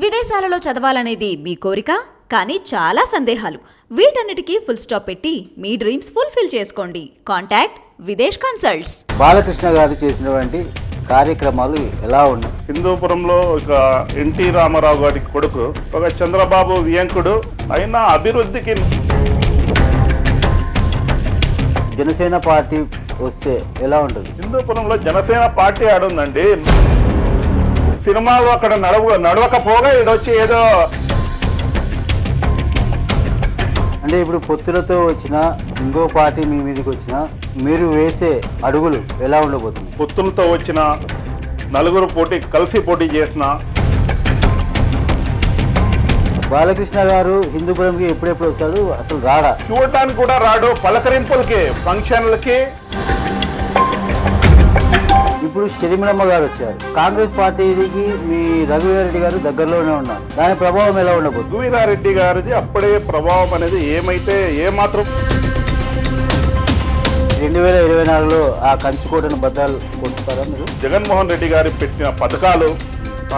విదేశాలలో చదవాలనేది మీ కోరిక, కానీ చాలా సందేహాలు. వీటన్నిటికీ ఫుల్ స్టాప్ పెట్టి మీ డ్రీమ్స్ ఫుల్ఫిల్ చేసుకోండి. Contact Videsh consults. బాలకృష్ణ గారు చేసినటువంటి కార్యక్రమాలు ఎలా ఉన్నాయి? హిందూపురంలో ఒక ఎన్టీ రామారావు గారి కొడుకు, ఒక చంద్రబాబు వియంకుడు అయినా అభివృద్ధికి జనసేన పార్టీ వస్తే ఎలా ఉంటుంది? హిందూపురంలో జనసేన పార్టీ ఆడుందండి. సినిమాలు అక్కడ నడవకపోగా ఈడొచ్చి ఏదో అంటే ఇప్పుడు పొత్తులతో వచ్చిన ఇంకో పార్టీ మీ మీదకి వచ్చిన మీరు వేసే అడుగులు ఎలా ఉండబోతుంది? పొత్తులతో వచ్చిన నలుగురు కలిసి పోటీ చేసిన బాలకృష్ణ గారు హిందూపురంకి ఎప్పుడెప్పుడు వస్తాడు? అసలు రాడా? చూడటానికి కూడా రాడు. పలకరింపులకి, ఫంక్షన్లకి. ఇప్పుడు షర్మిలమ్మ గారు వచ్చారు. కాంగ్రెస్ పార్టీకి మీ రఘువీరారెడ్డి గారు దగ్గరలోనే ఉన్నారు. దాని ప్రభావం ఎలా ఉండబోతుంది? రఘువీరారెడ్డి గారిది అప్పుడే ప్రభావం అనేది ఏమాత్రం 2024లో ఆ కంచుకోటను బద్దాలు కొట్టుతారా మీరు? జగన్మోహన్ రెడ్డి గారు పెట్టిన పథకాలు,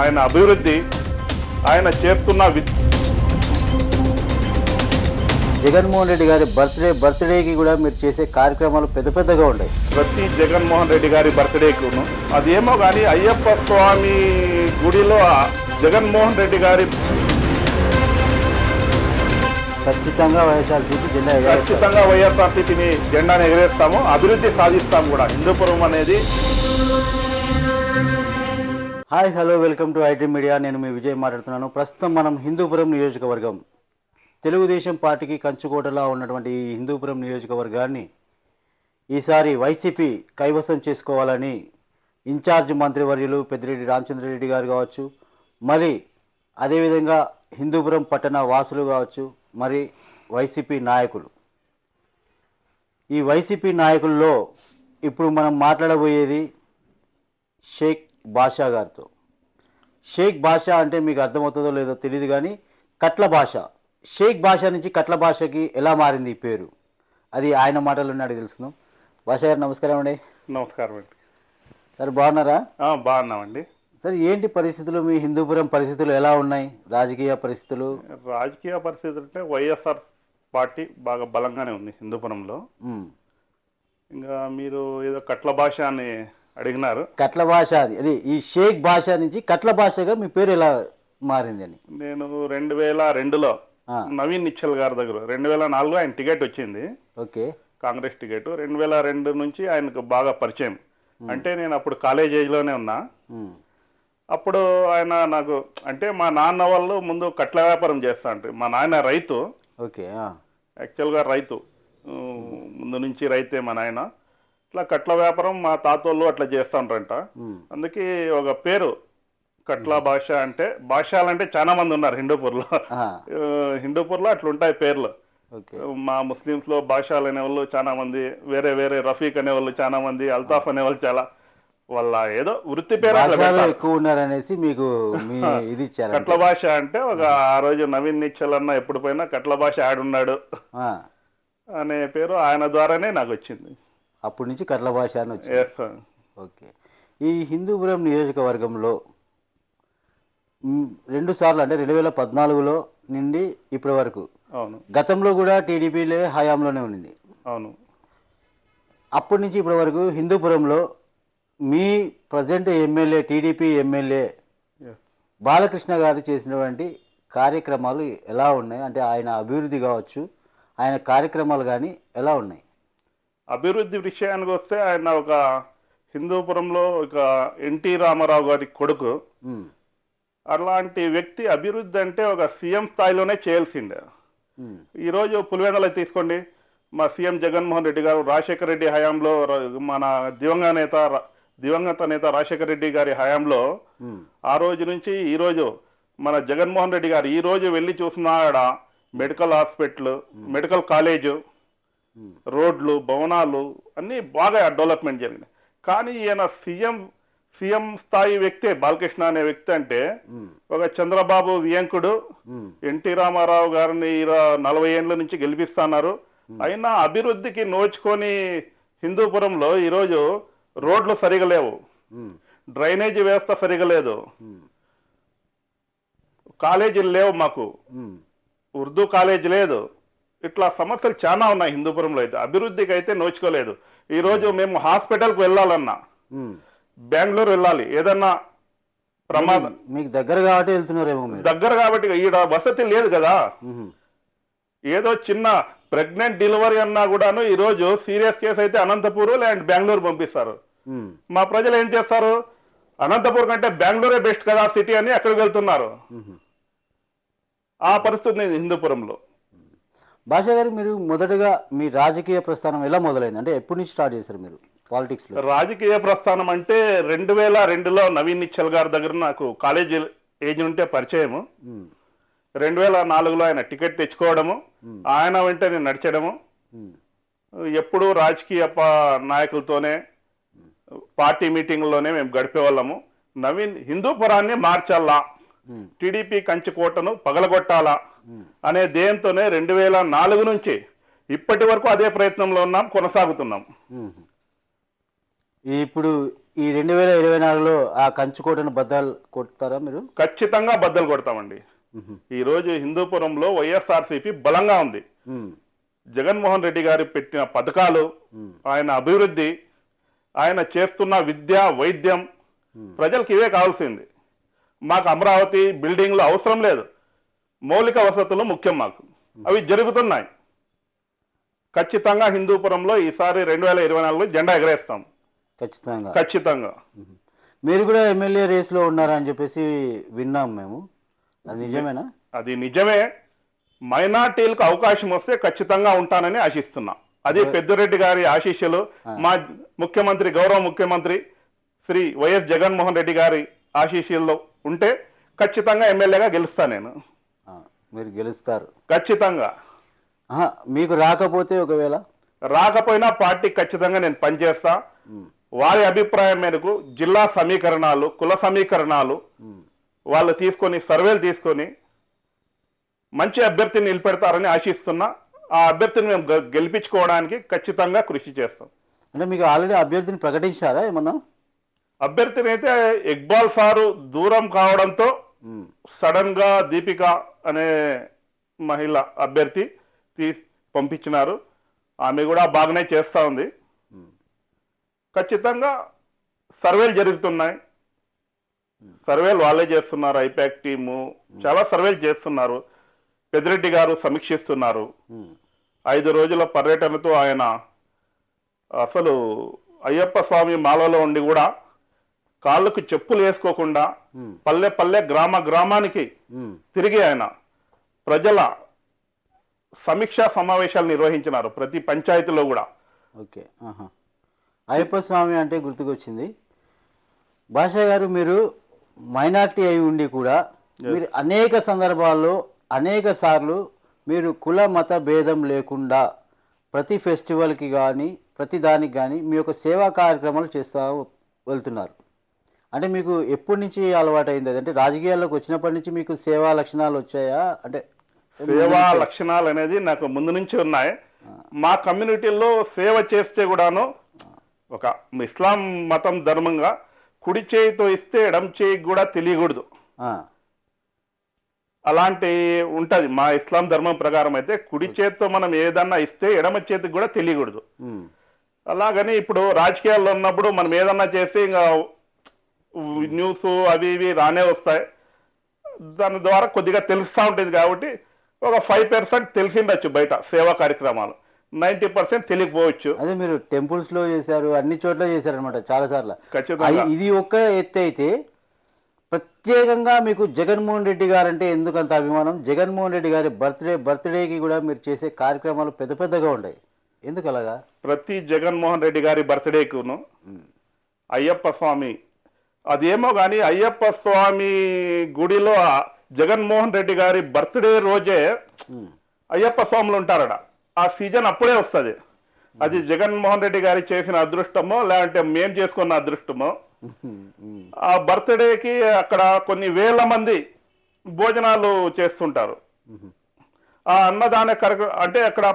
ఆయన అభివృద్ధి, ఆయన చేస్తున్న జగన్మోహన్ రెడ్డి గారి బర్త్డేకి కూడా మీరు చేసే కార్యక్రమాలు పెద్దగా ఉన్నాయి. ప్రతి జగన్మోహన్ రెడ్డి గారి బర్త్డేకును అదేమో కానీ అయ్యప్ప స్వామి గుడిలో జగన్మోహన్ రెడ్డి గారి ఖచ్చితంగా వైఎస్ఆర్సీపీ జెండా ఖచ్చితంగా వైఎస్ఆర్సీపీని జెండాను ఎగరేస్తాము. అభివృద్ధి సాధిస్తాము కూడా హిందూపురం అనేది. Hi, hello, welcome to IT media. నేను మీ విజయ్ మాట్లాడుతున్నాను. ప్రస్తుతం మనం హిందూపురం నియోజకవర్గం, తెలుగుదేశం పార్టీకి కంచుకోటలా ఉన్నటువంటి ఈ హిందూపురం నియోజకవర్గాన్ని ఈసారి వైసీపీ కైవసం చేసుకోవాలని ఇన్ఛార్జ్ మంత్రివర్యులు పెద్దిరెడ్డి రామచంద్రారెడ్డి గారు కావచ్చు, మరి అదేవిధంగా హిందూపురం పట్టణ వాసులు కావచ్చు, మరి వైసీపీ నాయకులు, ఈ వైసీపీ నాయకుల్లో ఇప్పుడు మనం మాట్లాడబోయేది షేక్ బాషా గారితో. షేక్ బాషా అంటే మీకు అర్థమవుతుందో లేదో తెలియదు, కానీ కట్ల భాష, షేక్ భాష నుంచి కట్ల భాషకి ఎలా మారింది ఈ పేరు, అది ఆయన మాటలు అడిగి తెలుసుకుందాం. భాషా గారు నమస్కారం అండి. నమస్కారం అండి. సార్ బాగున్నారా? బాగున్నామండి. సార్ ఏంటి పరిస్థితులు, మీ హిందూపురం పరిస్థితులు ఎలా ఉన్నాయి? రాజకీయ పరిస్థితులు అంటే వైఎస్ఆర్ పార్టీ బాగా బలంగానే ఉంది హిందూపురంలో. ఇంకా మీరు ఏదో కట్ల భాష అని అడిగినారు. కట్ల భాష అది ఈ షేక్ భాష నుంచి కట్ల భాషగా మీ పేరు ఎలా మారింది అని. నేను 2002లో నవీన్ నిచ్చల్ గారి దగ్గర, 2004లో ఆయన టికెట్ వచ్చింది. Okay, Congress ticket. 2002 నుంచి ఆయనకు బాగా పరిచయం. అంటే నేను అప్పుడు కాలేజ్ ఏజ్లోనే ఉన్నా. అప్పుడు ఆయన నాకు, అంటే మా నాన్న వాళ్ళు ముందు కట్ల వ్యాపారం చేస్తా అంటే, మా నాయన రైతు. ఓకే, యాక్చువల్గా రైతు, ముందు నుంచి రైతే మా నాయన. ఇట్లా కట్ల వ్యాపారం మా తాతోళ్ళు అట్లా చేస్తాంటారంట. అందుకే ఒక పేరు కట్ల భాష. అంటే భాషలంటే చాలా మంది ఉన్నారు హిందూపూర్లో అట్లా ఉంటాయి పేర్లు. మా ముస్లింస్ లో భాషలు అనేవాళ్ళు చాలా మంది, వేరే రఫీక్ అనేవాళ్ళు చాలా మంది, అల్తాఫ్ అనేవాళ్ళు చాలా, వాళ్ళ ఏదో వృత్తి పేరు ఎక్కువ ఉన్నారనేసి మీకు ఇది ఇచ్చారు. కట్ల భాష అంటే ఒక ఆ రోజు నవీన్ నిచ్చల్ అన్న ఎప్పుడు పోయినా కట్ల భాష ఆడున్నాడు అనే పేరు ఆయన ద్వారానే నాకు వచ్చింది. అప్పటి నుంచి కట్ల భాష అని వచ్చింది. ఓకే, ఈ హిందూపురం నియోజకవర్గంలో 2 సార్లు, అంటే 2014లో నుండి ఇప్పటి వరకు, అవును, గతంలో కూడా టీడీపీలే హయాంలోనే ఉంది. అవును, అప్పటి నుంచి ఇప్పటి వరకు హిందూపురంలో మీ present MLA, TDP MLA Balakrishna garu చేసినటువంటి కార్యక్రమాలు ఎలా ఉన్నాయి? అంటే ఆయన అభివృద్ధి కావచ్చు, ఆయన కార్యక్రమాలు కానీ ఎలా ఉన్నాయి? అభివృద్ధి విషయానికి వస్తే ఆయన ఒక హిందూపురంలో ఒక ఎన్టీ రామారావు గారి కొడుకు. అలాంటి వ్యక్తి అభివృద్ధి అంటే ఒక సీఎం స్థాయిలోనే చేయాల్సిండే. ఈరోజు పులివెందుల తీసుకోండి, మా సీఎం జగన్మోహన్ రెడ్డి గారు రాజశేఖర రెడ్డి హయాంలో, మన దివంగత నేత రాజశేఖర రెడ్డి గారి హయాంలో, ఆ రోజు నుంచి ఈ రోజు మన జగన్మోహన్ రెడ్డి గారు ఈ రోజు వెళ్ళి చూసినాడ మెడికల్ హాస్పిటల్, మెడికల్ కాలేజు, రోడ్లు, భవనాలు అన్నీ బాగా డెవలప్మెంట్ జరిగినాయి. కానీ ఈయన సీఎం స్థాయి వ్యక్తే బాలకృష్ణ అనే వ్యక్తి. అంటే ఒక చంద్రబాబు వియంకుడు, ఎన్టీ రామారావు గారిని 40 ఏళ్ళ నుంచి గెలిపిస్తున్నారు. అయినా అభివృద్ధికి నోచుకొని హిందూపురంలో ఈరోజు రోడ్లు సరిగా లేవు, డ్రైనేజీ వ్యవస్థ సరిగా లేదు, కాలేజీలు లేవు మాకు, ఉమ్, ఉర్దూ కాలేజ్ లేదు. ఇట్లా సమస్యలు చాలా ఉన్నాయి హిందూపురంలో. అయితే అభివృద్ధికి అయితే నోచుకోలేదు. ఈరోజు మేము హాస్పిటల్కి వెళ్ళాలన్నా ఉమ్. బెంగళూరు వెళ్ళాలి, ఏదన్నా ప్రమాదం మీకు దగ్గర కాబట్టి వెళ్తున్నారేమో మీరు. దగ్గర కాబట్టి ఈడ వసతి లేదు కదా. ఉహు, ఏదో చిన్న ప్రెగ్నెంట్ డెలివరీ అన్నా కూడాను ఈరోజు సీరియస్ కేసు అయితే అనంతపూర్ అండ్ బెంగళూరు పంపిస్తారు. ఉమ్, మా ప్రజలు ఏం చేస్తారు, అనంతపూర్ కంటే బెంగళూరే బెస్ట్ కదా సిటీ అని అక్కడికి వెళ్తున్నారు. ఉహు. ఆ పరిస్థితి ఉంది హిందూపురంలో. భాషా గారు, మీరు మొదటగా మీ రాజకీయ ప్రస్థానం ఎలా మొదలైంది? అంటే ఎప్పటి నుంచి స్టార్ట్ చేశారు మీరు పాలిటిక్స్లో? రాజకీయ ప్రస్థానం అంటే 2002లో నవీన్ నిచ్చల్ గారి దగ్గర నాకు కాలేజీ ఏజ్ ఉంటే పరిచయము. ఉమ్, 2004లో ఆయన టికెట్ తెచ్చుకోవడము, ఆయన వెంట నేను నడిచడము. ఉమ్, ఎప్పుడూ రాజకీయ నాయకులతోనే పార్టీ మీటింగ్లోనే మేము గడిపేవాళ్ళము. నవీన్ హిందూపురాన్ని మార్చాలా, ఉమ్, టీడీపీ కంచుకోటను పగలగొట్టాలా అనే ధ్యేయంతోనే 2004 నుంచి ఇప్పటి వరకు అదే ప్రయత్నంలో ఉన్నాం, కొనసాగుతున్నాం. ఉమ్. ఇప్పుడు ఈ 2024లో ఆ కంచుకోటను బద్దలు కొడతారా మీరు? ఖచ్చితంగా బద్దలు కొడతామండి. ఉహు, ఈరోజు హిందూపురంలో వైఎస్ఆర్సీపీ బలంగా ఉంది. ఉమ్, జగన్మోహన్ రెడ్డి గారు పెట్టిన పథకాలు, ఆయన అభివృద్ధి, ఆయన చేస్తున్న విద్య వైద్యం, ప్రజలకు ఇవే కావాల్సింది. మాకు అమరావతి బిల్డింగ్లు అవసరం లేదు, మౌలిక వసతులు ముఖ్యం మాకు. అవి జరుగుతున్నాయి. ఖచ్చితంగా హిందూపురంలో ఈసారి 2024లో జెండా ఎగరేస్తాం. ఖచ్చితంగా. ఖచ్చితంగా. మీరు కూడా ఎమ్మెల్యే రేస్లో ఉన్నారని చెప్పేసి విన్నాం మేము, అది నిజమేనా? అది నిజమే. మైనార్టీలకు అవకాశం వస్తే ఖచ్చితంగా ఉంటానని ఆశిస్తున్నా. అది పెద్దిరెడ్డి గారి ఆశీస్సులు, మా ముఖ్యమంత్రి గౌరవ ముఖ్యమంత్రి శ్రీ వైఎస్ జగన్మోహన్ రెడ్డి గారి ఆశీస్సుల్లో ఉంటే ఖచ్చితంగా ఎమ్మెల్యేగా గెలుస్తా నేను. మీరు గెలుస్తారు ఖచ్చితంగా. మీకు రాకపోతే, ఒకవేళ రాకపోయినా పార్టీకి ఖచ్చితంగా నేను పనిచేస్తా. వారి అభిప్రాయం మేరకు జిల్లా సమీకరణాలు, కుల సమీకరణాలు వాళ్ళు తీసుకొని, సర్వేలు తీసుకొని మంచి అభ్యర్థిని నిలబెడతారని ఆశిస్తున్నా. ఆ అభ్యర్థిని మేము గెలిపించుకోవడానికి ఖచ్చితంగా కృషి చేస్తాం. అంటే మీకు ఆల్రెడీ అభ్యర్థిని ప్రకటించారా ఏమన్నా? అభ్యర్థిని అయితే ఇక్బాల్ సారు దూరం కావడంతో సడన్ గా దీపిక అనే మహిళ అభ్యర్థి పంపించినారు. ఆమె కూడా బాగానే చేస్తూ ఉంది. ఖచ్చితంగా సర్వేలు జరుగుతున్నాయి. సర్వేలు వాళ్ళే చేస్తున్నారు. ఐపాక్ టీము చాలా సర్వేలు చేస్తున్నారు. పెద్దిరెడ్డి గారు సమీక్షిస్తున్నారు. 5 రోజుల పర్యటనతో ఆయన అసలు అయ్యప్ప స్వామి మాలలో ఉండి కూడా కాళ్ళకు చెప్పులు వేసుకోకుండా పల్లె పల్లె గ్రామ గ్రామానికి తిరిగి ఆయన ప్రజల సమీక్షా సమావేశాలు నిర్వహించినారు, ప్రతి పంచాయతీలో కూడా. ఓకే. అయ్యప్ప స్వామి అంటే గుర్తుకొచ్చింది. భాషా గారు, మీరు మైనార్టీ అయి ఉండి కూడా మీరు అనేక సందర్భాల్లో అనేక సార్లు మీరు కుల మత భేదం లేకుండా ప్రతి ఫెస్టివల్కి కానీ ప్రతి దానికి కానీ మీ యొక్క సేవా కార్యక్రమాలు చేస్తూ వెళ్తున్నారు. అంటే మీకు ఎప్పటి నుంచి అలవాటు అయింది? అంటే రాజకీయాల్లోకి వచ్చినప్పటి నుంచి మీకు సేవా లక్షణాలు వచ్చాయా? అంటే సేవా లక్షణాలు అనేది నాకు ముందు నుంచి ఉన్నాయి. మా కమ్యూనిటీలో సేవ చేస్తే కూడాను ఒక ఇస్లాం మతం ధర్మంగా కుడి చేయితో ఇస్తే ఎడం చేయికి కూడా తెలియకూడదు, అలాంటి ఉంటది. మా ఇస్లాం ధర్మం ప్రకారం అయితే కుడి చేతితో మనం ఏదన్నా ఇస్తే ఎడమ చేతికి కూడా తెలియకూడదు. అలాగని ఇప్పుడు రాజకీయాల్లో ఉన్నప్పుడు మనం ఏదన్నా చేస్తే ఇంకా న్యూస్ అవి ఇవి రానే వస్తాయి. దాని ద్వారా కొద్దిగా తెలుస్తూ ఉంటుంది. కాబట్టి ఒక 5% తెలిసిండొచ్చు బయట సేవా కార్యక్రమాలు, 90% తెలియకపోవచ్చు. అదే మీరు టెంపుల్స్లో చేశారు, అన్ని చోట్ల చేశారనమాట చాలాసార్లు. ఖచ్చితంగా. ఇది ఒక్క ఎత్తు అయితే, ప్రత్యేకంగా మీకు జగన్మోహన్ రెడ్డి గారు అంటే ఎందుకంత అభిమానం? జగన్మోహన్ రెడ్డి గారి బర్త్డేకి కూడా మీరు చేసే కార్యక్రమాలు పెద్ద పెద్దగా ఉంటాయి, ఎందుకు అలాగా? ప్రతి జగన్మోహన్ రెడ్డి గారి బర్త్డేకును అయ్యప్ప స్వామి, అదేమో కానీ అయ్యప్ప స్వామి గుడిలో జగన్మోహన్ రెడ్డి గారి బర్త్డే రోజే అయ్యప్ప స్వాములు ఉంటారట. ఆ సీజన్ అప్పుడే వస్తుంది. అది జగన్మోహన్ రెడ్డి గారి చేసిన అదృష్టమో లేదంటే మేం చేసుకున్న అదృష్టమో. ఆ బర్త్డేకి అక్కడ కొన్ని వేల మంది భోజనాలు చేస్తుంటారు. ఆ అన్నదాన కార్యక్రమం అంటే అక్కడ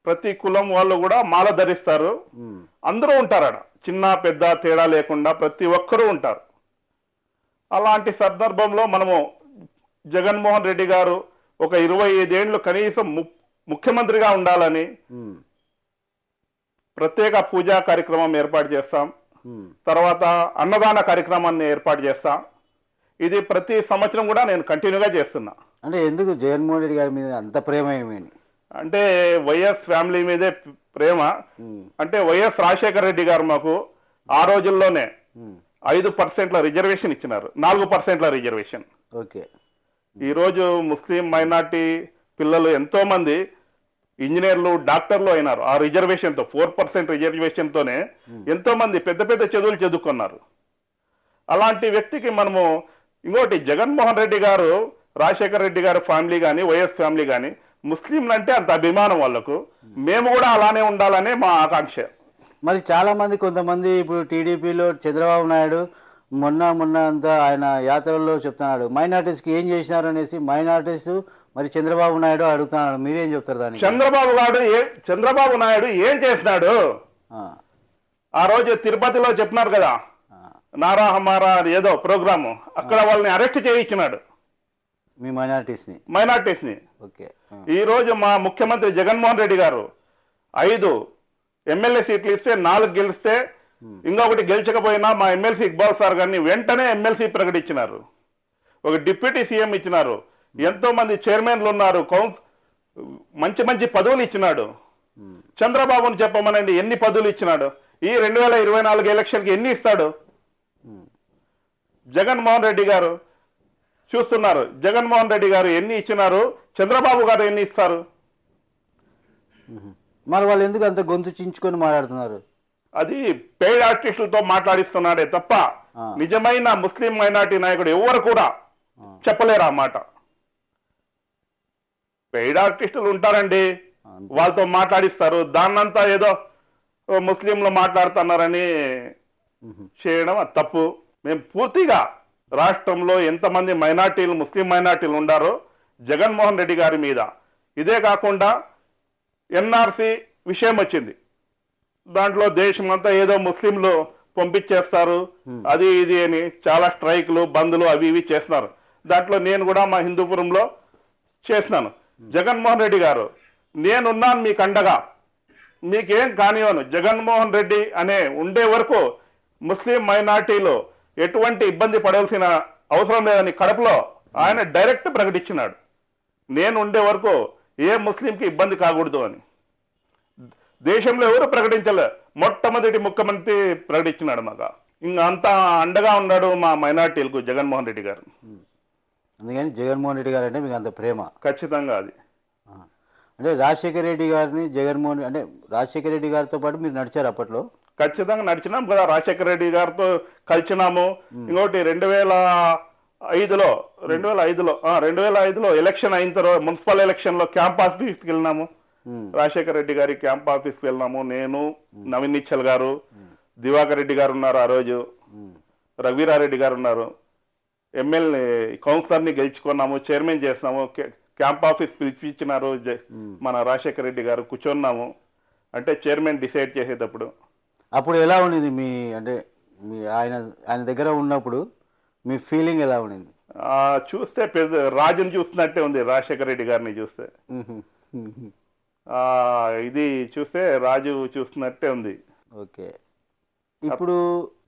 ప్రతి కులం వాళ్ళు కూడా మాల ధరిస్తారు. అందరూ ఉంటారట, చిన్న పెద్ద తేడా లేకుండా ప్రతి ఒక్కరూ ఉంటారు. అలాంటి సందర్భంలో మనము జగన్మోహన్ రెడ్డి గారు ఒక 25 ఏళ్ళు కనీసం ముఖ్యమంత్రిగా ఉండాలని ప్రత్యేక పూజా కార్యక్రమం ఏర్పాటు చేస్తాం. తర్వాత అన్నదాన కార్యక్రమాన్ని ఏర్పాటు చేస్తాం. ఇది ప్రతి సంవత్సరం కూడా నేను కంటిన్యూగా చేస్తున్నా. అంటే ఎందుకు జగన్మోహన్ రెడ్డి గారి మీద అంత ప్రేమ ఏమేమి? అంటే వైఎస్ ఫ్యామిలీ మీదే ప్రేమ. అంటే వైఎస్ రాజశేఖర రెడ్డి గారు మాకు ఆ రోజుల్లోనే 5% రిజర్వేషన్ ఇచ్చినారు, 4% రిజర్వేషన్. ఓకే. ఈరోజు ముస్లిం మైనార్టీ పిల్లలు ఎంతో మంది ఇంజనీర్లు, డాక్టర్లు అయినారు ఆ రిజర్వేషన్తో. 4% రిజర్వేషన్తోనే ఎంతో మంది పెద్ద పెద్ద చదువులు చదువుకున్నారు. అలాంటి వ్యక్తికి మనము ఇంకోటి, జగన్మోహన్ రెడ్డి గారు, రాజశేఖర రెడ్డి గారి ఫ్యామిలీ కానీ వైఎస్ ఫ్యామిలీ కానీ ముస్లింలు అంటే అంత అభిమానం వాళ్ళకు. మేము కూడా అలానే ఉండాలనే మా ఆకాంక్ష. మరి చాలామంది, కొంతమంది ఇప్పుడు టీడీపీలో చంద్రబాబు నాయుడు మొన్న అంతా ఆయన యాత్రల్లో చెప్తున్నాడు మైనార్టీస్కి ఏం చేసినారు అనేసి. మైనార్టీస్ మరి చంద్రబాబు నాయుడు అడుగుతున్నాడు, మీరేం చెప్తారు దానికి? చంద్రబాబు నాయుడు ఏం చేసినాడు? ఆ రోజు తిరుపతిలో చెప్పినారు కదా, నారా హమారా ఏదో ప్రోగ్రాము, అక్కడ వాళ్ళని అరెస్ట్ చేయించినాడు మీ మైనార్టీస్ని. ఓకే. ఈ రోజు మా ముఖ్యమంత్రి జగన్మోహన్ రెడ్డి గారు 5 ఎమ్మెల్యే సీట్లు ఇస్తే 4 గెలిస్తే, ఇంకొకటి గెలిచకపోయినా మా ఎమ్మెల్సీ ఇక్బాల్ సార్ గారిని వెంటనే ఎమ్మెల్సీ ప్రకటించినారు. ఒక డిప్యూటీ సీఎం ఇచ్చినారు, ఎంతో మంది చైర్మన్లు ఉన్నారు, మంచి మంచి పదవులు ఇచ్చినాడు. చంద్రబాబుని చెప్పమనండి ఎన్ని పదవులు ఇచ్చినాడు? ఈ 2024 ఎలక్షన్కి ఎన్ని ఇస్తాడు? జగన్మోహన్ రెడ్డి గారు చూస్తున్నారు, జగన్మోహన్ రెడ్డి గారు ఎన్ని ఇచ్చినారు, చంద్రబాబు గారు ఎన్ని ఇస్తారు? మరి వాళ్ళు ఎందుకు అంత గొంతు చించుకొని మాట్లాడుతున్నారు? అది పెయిడ్ ఆర్టిస్టులతో మాట్లాడిస్తున్నాడే తప్ప నిజమైన ముస్లిం మైనార్టీ నాయకుడు ఎవరు కూడా చెప్పలేరు ఆ మాట. పెయిడ్ ఆర్టిస్టులు ఉంటారండి, వాళ్ళతో మాట్లాడిస్తారు. దాన్నంతా ఏదో ముస్లింలు మాట్లాడుతున్నారని చేయడం అది తప్పు. మేము పూర్తిగా రాష్ట్రంలో ఎంతమంది మైనార్టీలు, ముస్లిం మైనార్టీలు ఉండారో జగన్మోహన్ రెడ్డి గారి మీద. ఇదే కాకుండా ఎన్ఆర్సీ విషయం వచ్చింది, దాంట్లో దేశమంతా ఏదో ముస్లింలు పంపించేస్తారు అది ఇది అని చాలా స్ట్రైక్లు, బంద్లు అవి ఇవి చేస్తున్నారు. దాంట్లో నేను కూడా మా హిందూపురంలో చేసినాను. జగన్మోహన్ రెడ్డి గారు, నేనున్నాను మీకు అండగా, మీకేం కానివ్వను. జగన్మోహన్ రెడ్డి అనే ఉండే వరకు ముస్లిం మైనార్టీలు ఎటువంటి ఇబ్బంది పడాల్సిన అవసరం లేదని కడపలో ఆయన డైరెక్ట్ ప్రకటించినాడు. నేను ఉండే వరకు ఏ ముస్లింకి ఇబ్బంది కాకూడదు అని. దేశంలో ఎవరు ప్రకటించలే, మొట్టమొదటి ముఖ్యమంత్రి ప్రకటించినాడు మాకు. ఇంకా అంత అండగా ఉన్నాడు మా మైనార్టీలకు జగన్మోహన్ రెడ్డి గారు. అందుకని జగన్మోహన్ రెడ్డి గారు అంటే మీకు అంత ప్రేమ? ఖచ్చితంగా. అది అంటే రాజశేఖర రెడ్డి గారిని అంటే రాజశేఖర రెడ్డి గారితో పాటు మీరు నడిచారు అప్పట్లో? ఖచ్చితంగా నడిచినాం కదా, రాజశేఖర రెడ్డి గారితో కలిసినాము. ఇంకోటి 2005లో ఎలక్షన్ అయిన తర్వాత మున్సిపల్ ఎలక్షన్ లో క్యాంప్ ఆఫీస్కి వెళ్ళినాము. రాజశేఖర రెడ్డి గారి క్యాంప్ ఆఫీస్కి వెళ్ళినాము. నేను, నవీన్ నిచ్చల్ గారు, దివాకర్ రెడ్డి గారు ఉన్నారు, ఆ రోజు రఘువీరారెడ్డి గారు ఉన్నారు. ఎమ్మెల్యే కౌన్సిలర్ని గెలుచుకున్నాము, చైర్మన్ చేసినాము. క్యాంప్ ఆఫీస్ పిలిపించినారు మన రాజశేఖర రెడ్డి గారు, కూర్చున్నాము. అంటే చైర్మన్ డిసైడ్ చేసేటప్పుడు అప్పుడు ఎలా ఉండేది మీ, అంటే మీ ఆయన దగ్గర ఉన్నప్పుడు మీ ఫీలింగ్ ఎలా ఉండింది? చూస్తే పెద్ద రాజుని చూస్తున్నట్టే ఉంది. రాజశేఖర రెడ్డి గారిని చూస్తే ఇది చూస్తే రాజు చూస్తున్నట్టే ఉంది. ఓకే. ఇప్పుడు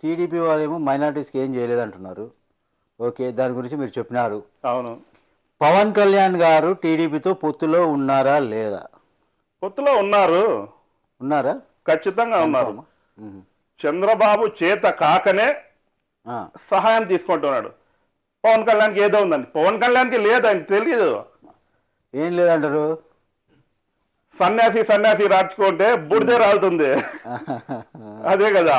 టీడీపీ వాళ్ళేమో మైనార్టీస్కి ఏం చేయలేదంటున్నారు. ఓకే, దాని గురించి మీరు చెప్పినారు. అవును. పవన్ కళ్యాణ్ గారు టీడీపీతో పొత్తులో ఉన్నారా లేదా? పొత్తులో ఉన్నారా? ఖచ్చితంగా ఉన్నారు. చంద్రబాబు చేత కాకనే సహాయం తీసుకుంటున్నాడు. పవన్ కళ్యాణ్కి ఏదో ఉందండి, పవన్ కళ్యాణ్కి లేదని తెలియదు. ఏం లేదంటారు? సన్యాసి రాచుకుంటే బుడిదే రాలుతుంది. అదే కదా.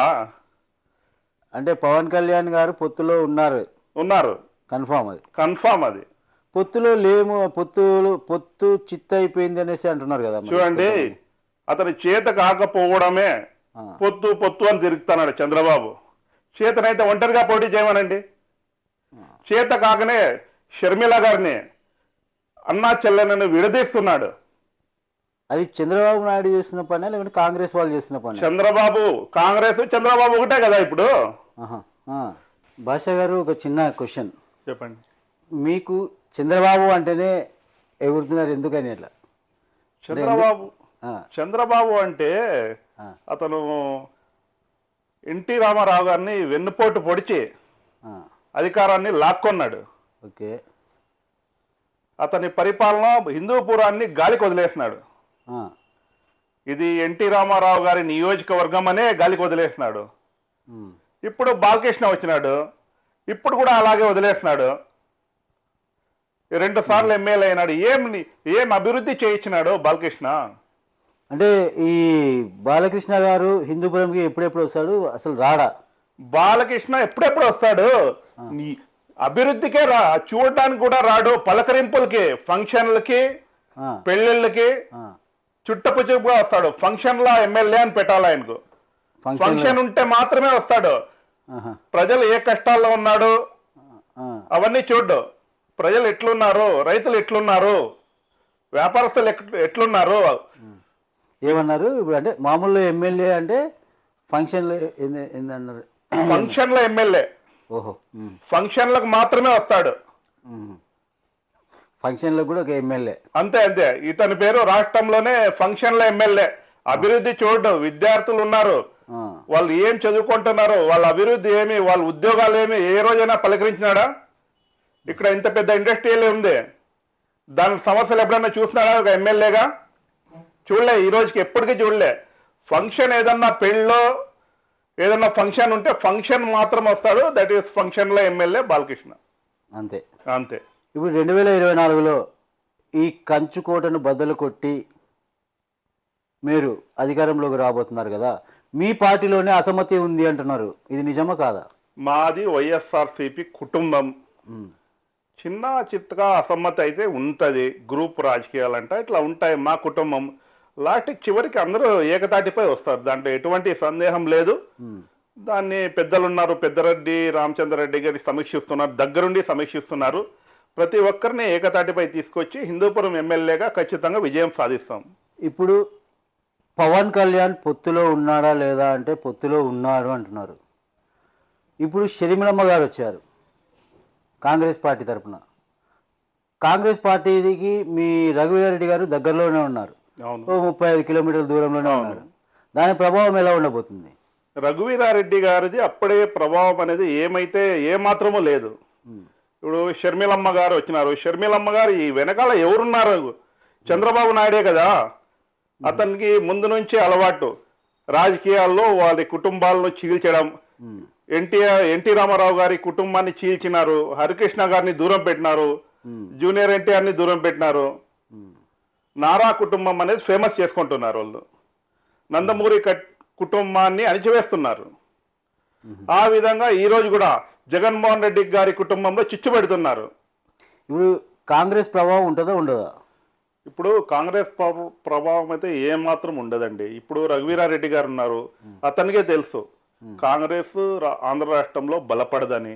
అంటే పవన్ కళ్యాణ్ గారు పొత్తులో ఉన్నారు. కన్ఫామ్ అది. పొత్తులో లేము, పొత్తు చిత్త అయిపోయింది అనేసి అంటున్నారు కదా. చూడండి, అతని చేత కాకపోవడమే పొత్తు అని తిరుగుతున్నాడు చంద్రబాబు. చేతనైతే ఒంటరిగా పోటీ చేయమనండి. చేత కాకనే షర్మిల గారిని, అన్నా చెల్లెనని విడదీస్తున్నాడు. అది చంద్రబాబు నాయుడు చేస్తున్న పని లేకుంటే కాంగ్రెస్ వాళ్ళు చేస్తున్న పని? చంద్రబాబు ఒకటే కదా ఇప్పుడు. భాషా గారు ఒక చిన్న క్వశ్చన్, చెప్పండి. మీకు చంద్రబాబు అంటేనే ఎగురుతున్నారు, ఎందుకని అట్లా? చంద్రబాబు చంద్రబాబు అంటే ఆ, అతను ఎన్టీ రామారావు గారిని వెన్నుపోటు పొడిచి ఆ, అధికారాన్ని లాక్కొన్నాడు. ఓకే. అతని పరిపాలన హిందూపురాన్ని గాలికి వదిలేసినాడు. ఆ, ఇది ఎన్టీ రామారావు గారి నియోజకవర్గం అనే గాలికి వదిలేసినాడు. ఉమ్, ఇప్పుడు బాలకృష్ణ వచ్చినాడు, ఇప్పుడు కూడా అలాగే వదిలేసినాడు. 2 సార్లు ఎమ్మెల్యే అయినాడు. ఏం అభివృద్ధి చేయించినాడు బాలకృష్ణ? అంటే ఈ బాలకృష్ణ గారు హిందూపురంకి ఎప్పుడెప్పుడు వస్తాడు, అసలు రాడా? బాలకృష్ణ ఎప్పుడెప్పుడు వస్తాడు? నీ అభివృద్ధికే చూడడానికి కూడా రాడు. పలకరింపులకి, ఫంక్షన్లకి, ఆ, పెళ్ళిళ్ళకి ఆ, చుట్టపుచుగా వస్తాడు. ఫంక్షన్లో ఎమ్మెల్యే అని పెట్టాలి ఆయనకు. ఫంక్షన్ ఉంటే మాత్రమే వస్తాడు. ఆహా, ప్రజలు ఏ కష్టాల్లో ఉన్నాడు ఆ, అవన్నీ చూడ్డు. ప్రజలు ఎట్లున్నారు, రైతులు ఎట్లున్నారు, వ్యాపారస్తులు ఎట్లున్నారు. ఏమన్నారు ఇప్పుడు? అంటే మామూలు ఎమ్మెల్యే అంటే ఫంక్షన్లు ఏందన్నారు? ఫంక్షన్ల ఎమ్మెల్యే ఓహో, ఉమ్, ఫంక్షన్లకు మాత్రమే వస్తాడు. ఉమ్. ఫంక్షన్లకు కూడా ఒక ఎమ్మెల్యే. అంతే అంతే. ఇతని పేరు రాష్ట్రంలోనే ఫంక్షన్ల ఎమ్మెల్యే. అభివృద్ధి చూడు. విద్యార్థులు ఉన్నారు, ఆ, వాళ్ళు ఏం చదువుకుంటున్నారు, వాళ్ళ అభివృద్ధి ఏమి, వాళ్ళ ఉద్యోగాలు ఏమి ఏ రోజైనా పలకరించినాడా? ఇక్కడ ఇంత పెద్ద ఇండస్ట్రియల్ ఉంది, దాని సమస్యలు ఎప్పుడైనా చూసినాడా ఒక ఎమ్మెల్యేగా? చూడలే, ఈ రోజుకి ఎప్పటికీ చూడలే. ఫంక్షన్ ఏదన్నా పెళ్ళో ఏదన్నా ఫంక్షన్ ఉంటే ఫంక్షన్ మాత్రం వస్తాడు. దట్ ఈస్ ఫంక్షన్లో ఎమ్మెల్యే బాలకృష్ణ. అంతే. అంతే. ఇప్పుడు 2024లో ఈ కంచుకోటను బద్దలు కొట్టి మీరు అధికారంలోకి రాబోతున్నారు కదా, మీ పార్టీలోనే అసమ్మతి ఉంది అంటున్నారు, ఇది నిజమా కాదా? మాది వైఎస్ఆర్సీపీ కుటుంబం. ఉమ్, చిన్న చిత్తగా అసమ్మతి అయితే ఉంటుంది. గ్రూప్ రాజకీయాలంట ఇట్లా ఉంటాయి. మా కుటుంబం లాస్ట్కి చివరికి అందరూ ఏకతాటిపై వస్తారు, దాంట్లో ఎటువంటి సందేహం లేదు. ఉమ్, దాన్ని పెద్దలు ఉన్నారు, పెద్దరెడ్డి రామచంద్రరెడ్డి గారి సమీక్షిస్తున్నారు, దగ్గరుండి సమీక్షిస్తున్నారు. ప్రతి ఒక్కరిని ఏకతాటిపై తీసుకొచ్చి హిందూపురం ఎమ్మెల్యేగా ఖచ్చితంగా విజయం సాధిస్తాం. ఇప్పుడు పవన్ కళ్యాణ్ పొత్తులో ఉన్నాడా లేదా అంటే పొత్తులో ఉన్నాడు అంటున్నారు. ఇప్పుడు షర్మిలమ్మ గారు వచ్చారు కాంగ్రెస్ పార్టీ తరఫున. కాంగ్రెస్ పార్టీకి మీ రఘువీరారెడ్డి గారు దగ్గరలోనే ఉన్నారు, అవును. ఓ 35 కిలోమీటర్ల దూరంలోనే ఉన్నారు. దాని ప్రభావం ఎలా ఉండబోతుంది? రఘువీరారెడ్డి గారిది అప్పుడే ప్రభావం అనేది ఏమాత్రమూ లేదు. ఇప్పుడు షర్మిలమ్మ గారు వచ్చినారు. షర్మిలమ్మ గారు ఈ వెనకాల ఎవరున్నారు? చంద్రబాబు నాయుడే కదా. అతనికి ముందు నుంచి అలవాటు రాజకీయాల్లో వారి కుటుంబాలను చీల్చడం. ఎన్టీ రామారావు గారి కుటుంబాన్ని చీల్చినారు, హరికృష్ణ గారిని దూరం పెట్టినారు, జూనియర్ ఎన్టీఆర్ని దూరం పెట్టినారు. నారా కుటుంబం అనేది ఫేమస్ చేసుకుంటున్నారు వాళ్ళు. నందమూరి కుటుంబాన్ని అణిచివేస్తున్నారు. ఆ విధంగా ఈరోజు కూడా జగన్మోహన్ రెడ్డి గారి కుటుంబంలో చిచ్చు పెడుతున్నారు. ఇప్పుడు కాంగ్రెస్ ప్రభావం ఉంటుందా ఉండదా? ఇప్పుడు కాంగ్రెస్ ప్రభావం అయితే ఏమాత్రం ఉండదండి. ఇప్పుడు రఘువీరారెడ్డి గారు ఉన్నారు, అతనికే తెలుసు కాంగ్రెస్ ఆంధ్ర రాష్ట్రంలో బలపడదని.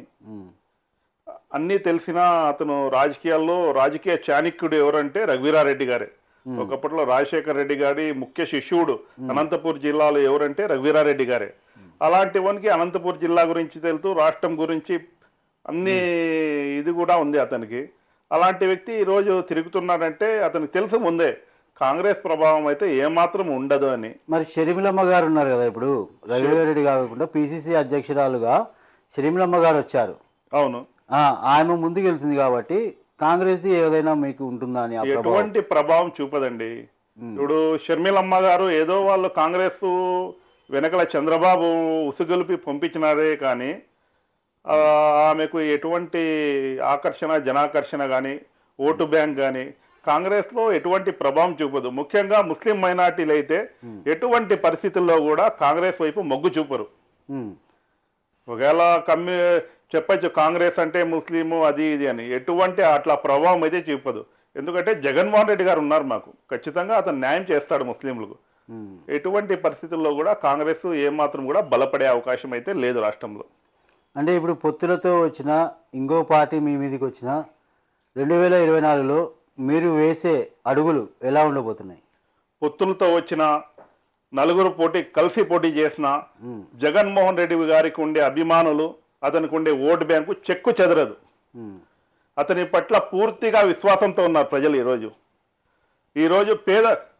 అన్నీ తెలిసినా అతను రాజకీయాల్లో రాజకీయ చాణక్యుడు ఎవరంటే రఘువీరారెడ్డి గారే. ఒకప్పట్లో రాజశేఖర రెడ్డి గారి ముఖ్య శిష్యుడు అనంతపూర్ జిల్లాలో ఎవరంటే రఘువీరారెడ్డి గారే. అలాంటి వానికి అనంతపూర్ జిల్లా గురించి తెలుసు, రాష్ట్రం గురించి అన్ని ఇది కూడా ఉంది అతనికి. అలాంటి వ్యక్తి ఈరోజు తిరుగుతున్నాడంటే అతనికి తెలుసు ముందే కాంగ్రెస్ ప్రభావం అయితే ఏమాత్రం ఉండదు అని. మరి షర్మిలమ్మ గారు ఉన్నారు కదా, ఇప్పుడు రఘువీరారెడ్డి కాకుండా పిసిసి అధ్యక్షురాలుగా షర్మిలమ్మ గారు వచ్చారు. అవును. ఆమె ముందుకు వెళ్తుంది కాబట్టి కాంగ్రెస్ది ఏదైనా మీకు ఉంటుందా అని? ఎటువంటి ప్రభావం చూపదండి. ఇప్పుడు షర్మిలమ్మ గారు ఏదో వాళ్ళు కాంగ్రెస్ వెనకల చంద్రబాబు ఉసుగొలిపి పంపించినారే కానీ ఆమెకు ఎటువంటి ఆకర్షణ, జనాకర్షణ కానీ, ఓటు బ్యాంక్ కానీ కాంగ్రెస్లో ఎటువంటి ప్రభావం చూపదు. ముఖ్యంగా ముస్లిం మైనార్టీలు అయితే ఎటువంటి పరిస్థితుల్లో కూడా కాంగ్రెస్ వైపు మొగ్గు చూపరు. ఒకవేళ చెప్పచ్చు కాంగ్రెస్ అంటే ముస్లిము అది ఇది అని, ఎటువంటి అట్లా ప్రభావం అయితే చూపదు. ఎందుకంటే జగన్మోహన్ రెడ్డి గారు ఉన్నారు మాకు, ఖచ్చితంగా అతను న్యాయం చేస్తాడు ముస్లింలకు. ఎటువంటి పరిస్థితుల్లో కూడా కాంగ్రెస్ ఏమాత్రం కూడా బలపడే అవకాశం అయితే లేదు రాష్ట్రంలో. అంటే ఇప్పుడు పొత్తులతో వచ్చిన ఇంకో పార్టీ మీ మీదకి వచ్చిన 2024లో మీరు వేసే అడుగులు ఎలా ఉండబోతున్నాయి? పొత్తులతో వచ్చిన నలుగురు కలిసి పోటీ చేసిన జగన్మోహన్ రెడ్డి గారికి ఉండే అభిమానులు, అతనికి ఉండే ఓటు బ్యాంకు చెక్కు చెదరదు. అతని పట్ల పూర్తిగా విశ్వాసంతో ఉన్నారు ప్రజలు. ఈరోజు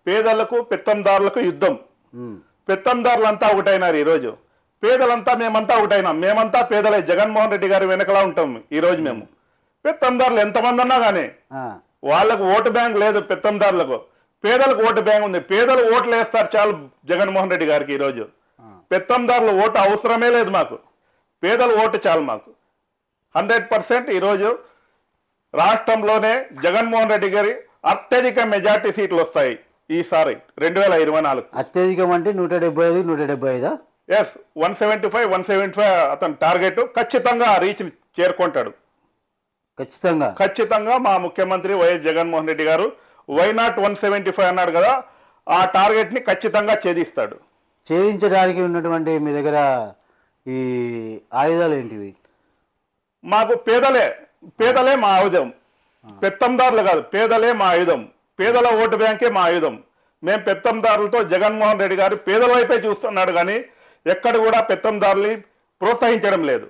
పేదలకు పెత్తందారులకు యుద్ధం. పెత్తందారులంతా ఒకటైనారు. ఈరోజు పేదలంతా మేమంతా ఒకటైనాం. మేమంతా పేదలే, జగన్మోహన్ రెడ్డి గారి వెనకలా ఉంటాం. ఈరోజు మేము పెత్తందారులు ఎంతమంది ఉన్నా కానీ వాళ్ళకు ఓటు బ్యాంక్ లేదు. పెత్తందారులకు, పేదలకు ఓటు బ్యాంక్ ఉంది. పేదలు ఓట్లు వేస్తారు చాలు జగన్మోహన్ రెడ్డి గారికి. ఈరోజు పెత్తందారులు ఓటు అవసరమే లేదు మాకు. పేదలు ఓటు చాలు మాకు. 100% ఈరోజు రాష్ట్రంలోనే జగన్మోహన్ రెడ్డి గారి అత్యధిక మెజార్టీ సీట్లు వస్తాయి ఈసారి 2024. అత్యధికం అంటే 175, 175. ఎస్, 175 అతని టార్గెట్ ఖచ్చితంగా రీచ్ చేరుకుంటాడు. ఖచ్చితంగా మా ముఖ్యమంత్రి వైఎస్ జగన్మోహన్ రెడ్డి గారు వై నాట్ 175 అన్నాడు కదా, ఆ టార్గెట్ ని ఖచ్చితంగా ఛేదిస్తాడు. ఛేదించడానికి ఉన్నటువంటి మీ దగ్గర ఈ ఆయుధాలు ఏంటివి? మాకు పేదలే మా ఆయుధం. పెత్తందారులు కాదు, పేదలే మా ఆయుధం. పేదల ఓటు బ్యాంకే మా ఆయుధం. మేము పెత్తందారులతో జగన్మోహన్ రెడ్డి గారు పేదల వైపే చూస్తున్నాడు కానీ ఎక్కడ కూడా పెత్తందారుని ప్రోత్సహించడం లేదు.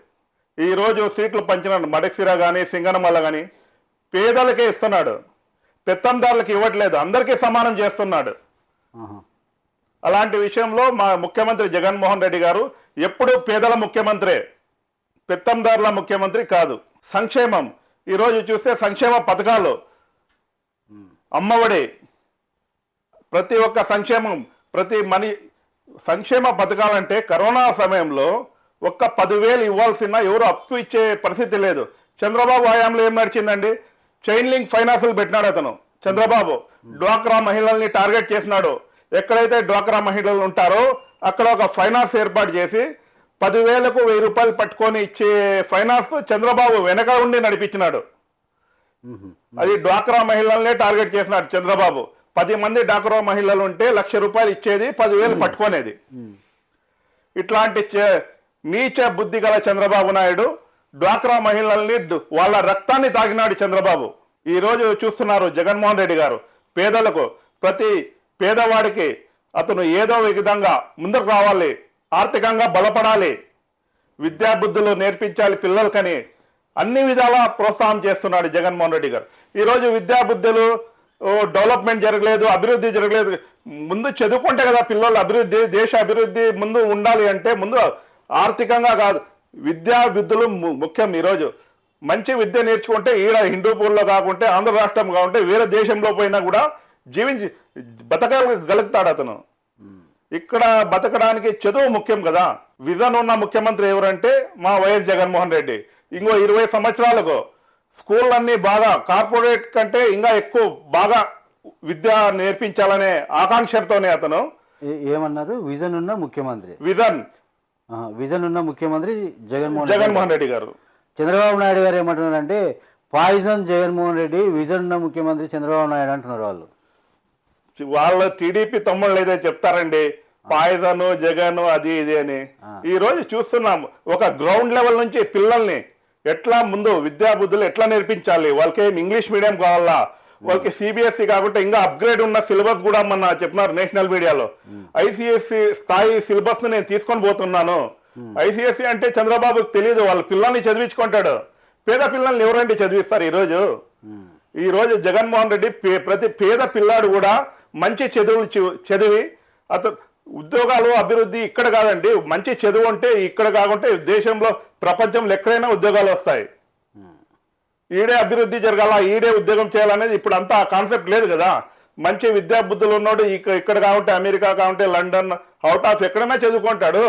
ఈరోజు సీట్లు పంచినాడు మడక్సిర కానీ సింగనమల్ల కానీ పేదలకే ఇస్తున్నాడు, పెత్తందారులకు ఇవ్వట్లేదు. అందరికీ సమానం చేస్తున్నాడు. అలాంటి విషయంలో మా ముఖ్యమంత్రి జగన్మోహన్ రెడ్డి గారు ఎప్పుడూ పేదల ముఖ్యమంత్రే, పెత్తందారుల ముఖ్యమంత్రి కాదు. సంక్షేమం ఈరోజు చూస్తే సంక్షేమ పథకాలు, అమ్మఒడి, ప్రతి ఒక్క సంక్షేమం, సంక్షేమ పథకాలంటే కరోనా సమయంలో ఒక్క 10,000 ఇవ్వాల్సిన ఎవరు అప్పు ఇచ్చే పరిస్థితి లేదు. చంద్రబాబు హయాంలో ఏం నడిచిందండి? చైన్ లింక్ ఫైనాన్సులు పెట్టినాడు అతను చంద్రబాబు. డ్వాక్రా మహిళల్ని టార్గెట్ చేసినాడు. ఎక్కడైతే డ్వాక్రా మహిళలు ఉంటారో అక్కడ ఒక ఫైనాన్స్ ఏర్పాటు చేసి 10,000కు 1,000 రూపాయలు పట్టుకొని ఇచ్చే ఫైనాన్స్ చంద్రబాబు వెనక ఉండి నడిపించినాడు. అది డ్వాక్రా మహిళల్నే టార్గెట్ చేసినాడు చంద్రబాబు. 10 మంది డ్వాక్రా మహిళలు ఉంటే 1,00,000 రూపాయలు ఇచ్చేది, 10,000 పట్టుకునేది. ఇట్లాంటి నీచ బుద్ధి గల చంద్రబాబు నాయుడు డ్వాక్రా మహిళల్ని వాళ్ళ రక్తాన్ని తాగినాడు చంద్రబాబు. ఈ రోజు చూస్తున్నారు జగన్మోహన్ రెడ్డి గారు పేదలకు, ప్రతి పేదవాడికి అతను ఏదో విధంగా ముందుకు రావాలి, ఆర్థికంగా బలపడాలి, విద్యాబుద్ధులు నేర్పించాలి పిల్లలకని అన్ని విధాలా ప్రోత్సాహం చేస్తున్నాడు జగన్మోహన్ రెడ్డి గారు. ఈరోజు విద్యాబుద్ధులు డెవలప్మెంట్ జరగలేదు, అభివృద్ధి జరగలేదు. ముందు చదువుకుంటే కదా పిల్లలు అభివృద్ధి, దేశ అభివృద్ధి ముందు ఉండాలి అంటే ముందు ఆర్థికంగా కాదు, విద్యాబుద్ధులు ముఖ్యం. ఈరోజు మంచి విద్య నేర్చుకుంటే ఈడ హిందూపూర్లో కాకుంటే ఆంధ్ర రాష్ట్రం కాకుంటే వేరే దేశంలో పోయినా కూడా బతకగలుగుతాడు అతను. ఇక్కడ బతకడానికి చదువు ముఖ్యం కదా. విజన్ ఉన్న ముఖ్యమంత్రి ఎవరంటే మా వైఎస్ జగన్మోహన్ రెడ్డి. ఇంకో 20 సంవత్సరాలకు స్కూళ్ళన్నీ బాగా కార్పొరేట్ కంటే ఇంకా ఎక్కువ బాగా విద్య నేర్పించాలనే ఆకాంక్షతోనే అతను. ఏమన్నారు? విజన్ ఉన్న ముఖ్యమంత్రి. విజన్ ఉన్న ముఖ్యమంత్రి జగన్మోహన్ రెడ్డి గారు. చంద్రబాబు నాయుడు గారు ఏమంటున్నారంటే పాయిజన్ జగన్మోహన్ రెడ్డి, విజన్ ఉన్న ముఖ్యమంత్రి చంద్రబాబు నాయుడు అంటున్నారు వాళ్ళు. వాళ్ళ టీడీపీ తమ్ముళ్ళు ఏదో చెప్తారండి పాయిజన్ జగన్ అది ఇది అని. ఈ రోజు చూస్తున్నాం ఒక గ్రౌండ్ లెవెల్ నుంచి పిల్లల్ని ఎట్లా ముందు విద్యాబుద్ధులు ఎట్లా నేర్పించాలి. వాళ్ళకి ఇంగ్లీష్ మీడియం కావాలా, వాళ్ళకి సిబిఎస్ఈ కాకుండా ఇంకా అప్గ్రేడ్ ఉన్న సిలబస్ కూడా మొన్న చెప్పినారు నేషనల్ మీడియాలో. ఐసిఎస్సి స్థాయి సిలబస్ ను నేను తీసుకొని పోతున్నాను. ఐసిఎస్సి అంటే చంద్రబాబుకి తెలియదు, వాళ్ళ పిల్లల్ని చదివించుకుంటాడు. పేద పిల్లల్ని ఎవరండి చదివిస్తారు? ఈ రోజు జగన్మోహన్ రెడ్డి ప్రతి పేద పిల్లాడు కూడా మంచి చదువులు చదివి అతను ఉద్యోగాలు అభివృద్ధి ఇక్కడ కాదండి, మంచి చదువు అంటే ఇక్కడ కాకుంటే దేశంలో ప్రపంచంలో ఎక్కడైనా ఉద్యోగాలు వస్తాయి. ఈడే అభివృద్ధి జరగాల, ఈడే ఉద్యోగం చేయాలనేది ఇప్పుడు అంతా కాన్సెప్ట్ లేదు కదా. మంచి విద్యాబుద్ధులు ఉన్నాడు ఇక్కడ కాకుంటే అమెరికా కాకుంటే లండన్ అవుట్ ఆఫ్ ఎక్కడైనా చదువుకుంటాడు.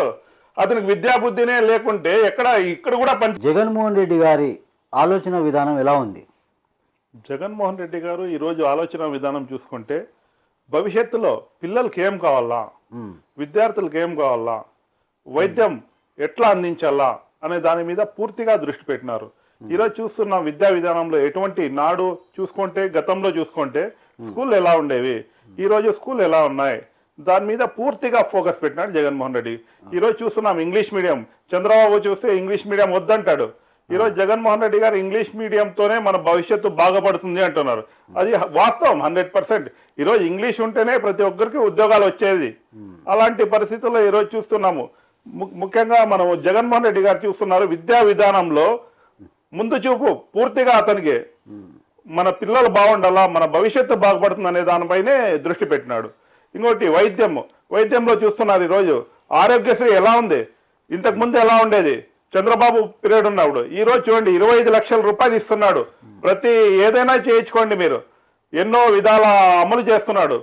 అతనికి విద్యాబుద్ధినే లేకుంటే ఇక్కడ కూడా జగన్మోహన్ రెడ్డి గారి ఆలోచన విధానం ఎలా ఉంది? జగన్మోహన్ రెడ్డి గారు ఈరోజు ఆలోచన విధానం చూసుకుంటే భవిష్యత్తులో పిల్లలకి ఏం కావాలా, విద్యార్థులకు ఏం కావాలా, వైద్యం ఎట్లా అందించాలా అనే దాని మీద పూర్తిగా దృష్టి పెట్టినారు. ఈరోజు చూస్తున్న విద్యా విధానంలో ఎటువంటి నాడు చూసుకుంటే గతంలో చూసుకుంటే స్కూల్ ఎలా ఉండేవి, ఈరోజు స్కూల్ ఎలా ఉన్నాయి, దాని మీద పూర్తిగా ఫోకస్ పెట్టినాడు జగన్మోహన్ రెడ్డి. ఈరోజు చూస్తున్నాం ఇంగ్లీష్ మీడియం. చంద్రబాబు చూస్తే ఇంగ్లీష్ మీడియం వద్దంటాడు. ఈరోజు జగన్మోహన్ రెడ్డి గారు ఇంగ్లీష్ మీడియంతోనే మన భవిష్యత్తు బాగుపడుతుంది అంటున్నారు. అది వాస్తవం 100%. ఈరోజు ఇంగ్లీష్ ఉంటేనే ప్రతి ఒక్కరికి ఉద్యోగాలు వచ్చేది. అలాంటి పరిస్థితుల్లో ఈరోజు చూస్తున్నాము ముఖ్యంగా మనం జగన్మోహన్ రెడ్డి గారు చూస్తున్నారు విద్యా విధానంలో ముందు చూపు పూర్తిగా అతనికి మన పిల్లలు బాగుండాలా, మన భవిష్యత్తు బాగుపడుతుంది అనే దానిపైనే దృష్టి పెట్టినాడు. ఇంకోటి వైద్యంలో చూస్తున్నారు ఈరోజు ఆరోగ్యశ్రీ ఎలా ఉంది, ఇంతకు ముందు ఎలా ఉండేది చంద్రబాబు పీరియడ్ ఉన్నప్పుడు. ఈ రోజు చూడండి 25 లక్షల రూపాయలు ఇస్తున్నాడు. ప్రతి ఏదైనా చేయించుకోండి మీరు, ఎన్నో విధాల అమలు చేస్తున్నాడు.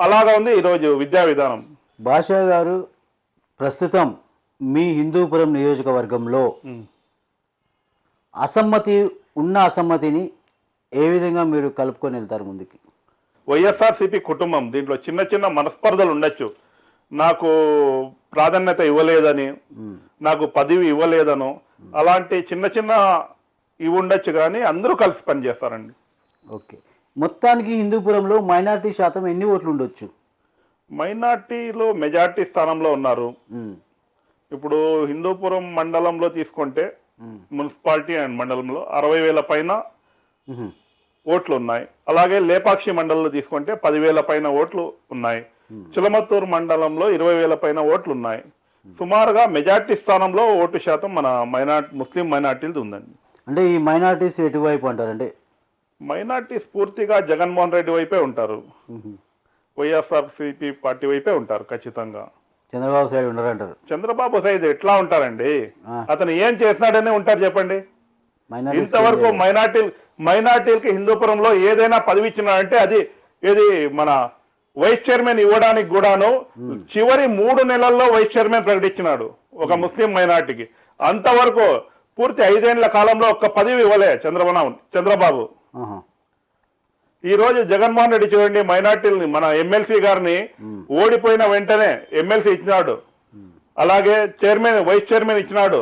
అలాగా ఉంది ఈరోజు విద్యా విధానం. భాషా గారు, ప్రస్తుతం మీ హిందూపురం నియోజకవర్గంలో అసమ్మతిని ఏ విధంగా మీరు కలుపుకొని వెళ్తారు ముందుకి? వైఎస్ఆర్సీపీ కుటుంబం దీంట్లో చిన్న చిన్న మనస్పర్ధలు ఉండొచ్చు. నాకు ప్రాధాన్యత ఇవ్వలేదని, నాకు పదవి ఇవ్వలేదనో అలాంటి చిన్న చిన్న ఇవి ఉండొచ్చు, కానీ అందరూ కలిసి పనిచేస్తారండి. ఓకే, మొత్తానికి హిందూపురంలో మైనారిటీ శాతం ఎన్ని ఓట్లు ఉండొచ్చు? మైనార్టీలో మెజార్టీ స్థానంలో ఉన్నారు. ఇప్పుడు హిందూపురం మండలంలో తీసుకుంటే మున్సిపాలిటీ అండ్ మండలంలో 60,000 పైన ఓట్లు ఉన్నాయి. అలాగే లేపాక్షి మండలంలో తీసుకుంటే 10,000 పైన ఓట్లు ఉన్నాయి. చిలమత్తూరు మండలంలో 20,000 పైన ఓట్లు ఉన్నాయి. సుమారుగా మెజార్టీ స్థానంలో ఓటు శాతం మన ముస్లిం మైనార్టీలది ఉందండి. అంటే ఈ మైనార్టీస్ ఎటువైపు అంటారంటే? మైనార్టీస్ పూర్తిగా జగన్మోహన్ రెడ్డి వైపే ఉంటారు, వైఎస్ఆర్సీపీ పార్టీ వైపే ఉంటారు ఖచ్చితంగా. చంద్రబాబు సైడ్ ఉండరంటారు? చంద్రబాబు సైడ్ ఎట్లా ఉంటారండి, అతను ఏం చేసినాడనే ఉంటారు చెప్పండి. ఇంతవరకు మైనార్టీలకి హిందూపురంలో ఏదైనా పదవి ఇచ్చినాడంటే అది ఏది మన వైస్ చైర్మన్ ఇవ్వడానికి కూడాను చివరి 3 నెలల్లో వైస్ చైర్మన్ ప్రకటించినాడు ఒక ముస్లిం మైనార్టీకి. అంతవరకు పూర్తి 5 ఏళ్ల కాలంలో ఒక్క పదవి ఇవ్వలే చంద్రబాబు. ఈ రోజు జగన్మోహన్ రెడ్డి చూడండి, మైనార్టీలని మన ఎమ్మెల్సీ గారిని ఓడిపోయిన వెంటనే ఎమ్మెల్సీ ఇచ్చినాడు, అలాగే వైస్ చైర్మన్ ఇచ్చినాడు,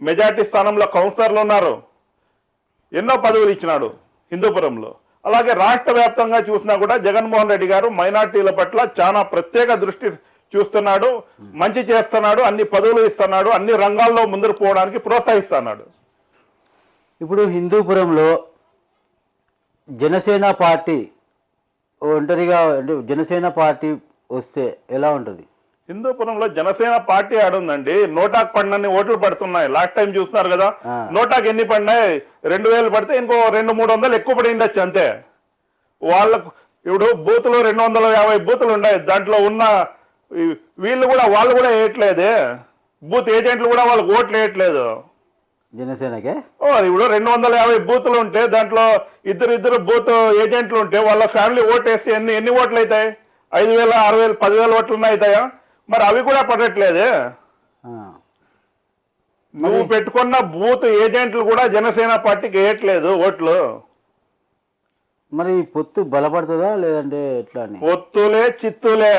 మెజార్టీ స్థానంలో కౌన్సిలర్లు ఉన్నారు, ఎన్నో పదవులు ఇచ్చినాడు హిందూపురంలో. అలాగే రాష్ట్ర వ్యాప్తంగా చూసినా కూడా జగన్మోహన్ రెడ్డి గారు మైనార్టీల పట్ల చాలా ప్రత్యేక దృష్టి చూస్తున్నాడు, మంచి చేస్తున్నాడు, అన్ని పదవులు ఇస్తున్నాడు, అన్ని రంగాల్లో ముందుకు పోవడానికి ప్రోత్సహిస్తున్నాడు. ఇప్పుడు హిందూపురంలో జనసేన పార్టీ ఒంటరిగా, అంటే జనసేన పార్టీ వస్తే ఎలా ఉంటుంది? హిందూపురంలో జనసేన పార్టీ ఆడుందండి. నోటాకు పడినన్ని ఓట్లు పడుతున్నాయి. లాస్ట్ టైం చూస్తున్నారు కదా, నోటాకు ఎన్ని పడినాయి? 2,000 పడితే ఇంకో 200-300 ఎక్కువ పడి ఉండొచ్చు అంతే. వాళ్ళకు ఇప్పుడు బూతులు 250 బూతులు ఉన్నాయి. దాంట్లో ఉన్న వాళ్ళు కూడా వేయట్లేదే, బూత్ ఏజెంట్లు కూడా వాళ్ళకి ఓట్లు వేయట్లేదు జనసేనకే. ఇప్పుడు 250 బూతులు ఉంటే దాంట్లో ఇద్దరు బూత్ ఏజెంట్లు ఉంటే వాళ్ళ ఫ్యామిలీ ఓటు వేస్తే ఎన్ని ఓట్లు అవుతాయి? 5,000, 6,000, 10,000 ఓట్లు అవుతాయా? మరి అవి కూడా పడట్లేదే. నువ్వు పెట్టుకున్న బూత్ ఏజెంట్లు కూడా జనసేన పార్టీకి వేయట్లేదు ఓట్లు. మరి పొత్తు బలపడుతుందా లేదంటే ఎట్లా? పొత్తులే చిత్తులే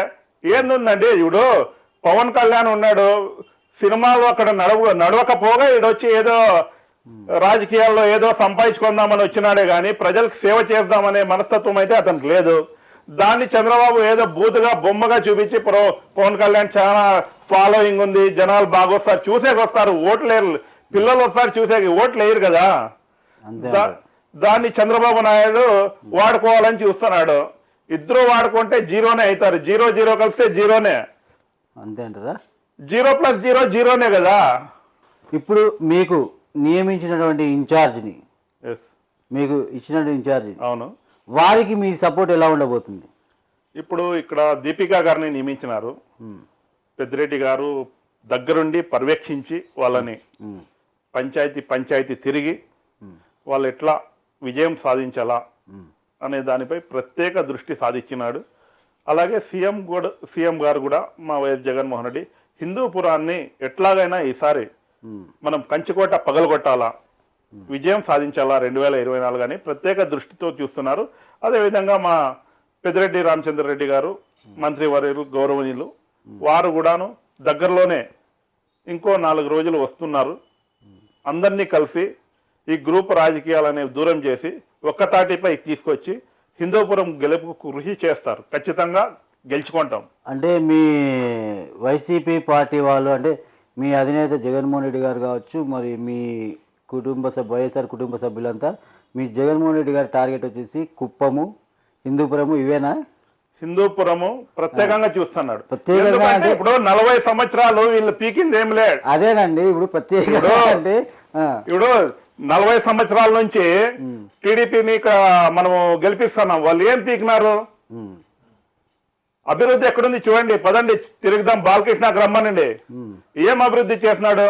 ఏందుందండి. ఇప్పుడు పవన్ కళ్యాణ్ ఉన్నాడు, సినిమాలు అక్కడ నడవకపోగా ఈడొచ్చి ఏదో రాజకీయాల్లో ఏదో సంపాదించుకుందామని వచ్చినాడే గాని ప్రజలకు సేవ చేద్దామనే మనస్తత్వం అయితే అతనికి లేదు. దాన్ని చంద్రబాబు ఏదో బూతుగా బొమ్మగా చూపించి పవన్ కళ్యాణ్ చాలా ఫాలోయింగ్ ఉంది, జనాలు బాగా వస్తారు, చూసేకొస్తారు, ఓట్లు లేరు, పిల్లలు వస్తారు చూసేకి, ఓట్లు వేయరు కదా. దాన్ని చంద్రబాబు నాయుడు వాడుకోవాలని చూస్తున్నాడు. ఇద్దరు వాడుకుంటే జీరోనే అవుతారు. 0-0 కలిస్తే జీరోనే. అంతే అంటారా? 0+0 జీరోనే కదా. ఇప్పుడు మీకు నియమించినటువంటి ఇన్ఛార్జిని, మీకు ఇచ్చినటువంటి ఇన్ఛార్జి, అవును, వారికి మీ సపోర్ట్ ఎలా ఉండబోతుంది? ఇప్పుడు ఇక్కడ దీపికా గారిని నియమించినారు. పెద్దిరెడ్డి గారు దగ్గరుండి పర్యవేక్షించి వాళ్ళని పంచాయతీ తిరిగి వాళ్ళు ఎట్లా విజయం సాధించాలా అనే దానిపై ప్రత్యేక దృష్టి సాధించినాడు. అలాగే సీఎం గారు కూడా మా వైఎస్ జగన్మోహన్ రెడ్డి హిందూపురాన్ని ఎట్లాగైనా ఈసారి మనం కంచుకోట పగలగొట్టాలా, విజయం సాధించాలా 2024 అని ప్రత్యేక దృష్టితో చూస్తున్నారు. అదేవిధంగా మా పెద్దిరెడ్డి రామచంద్రరెడ్డి గారు మంత్రివర్యులు గౌరవనీయులు, వారు కూడాను దగ్గరలోనే ఇంకో 4 రోజులు వస్తున్నారు. అందరినీ కలిసి ఈ గ్రూప్ రాజకీయాలనే దూరం చేసి ఒక్కతాటిపై తీసుకొచ్చి హిందూపురం గెలుపుకు కృషి చేస్తారు. ఖచ్చితంగా గెలుచుకుంటాం. అంటే మీ వైసీపీ పార్టీ వాళ్ళు, అంటే మీ అధినేత జగన్మోహన్ రెడ్డి గారు కావచ్చు, మరి మీ వైఎస్ఆర్ కుటుంబ సభ్యులంతా మీ జగన్మోహన్ రెడ్డి గారి టార్గెట్ వచ్చేసి కుప్పము, హిందూపురము, ఇవేనా? హిందూపురము ప్రత్యేకంగా చూస్తున్నాడు. ప్రత్యేకంగా ఎందుకంటే అంటే ఇప్పుడు 40 సంవత్సరాలు వీళ్ళు పీకింది ఏం లేదు. అదేనండి ఇప్పుడు ప్రత్యేకంగా అంటే ఇప్పుడు 40 సంవత్సరాల నుంచి టీడీపీని మనము గెలిపిస్తున్నాం. వాళ్ళు ఏం పీకినారు? అభివృద్ధి ఎక్కడుంది చూడండి, పదండి తిరుగుదాం, బాలకృష్ణకి రమ్మనండి. ఏం అభివృద్ధి చేస్తున్నాడు?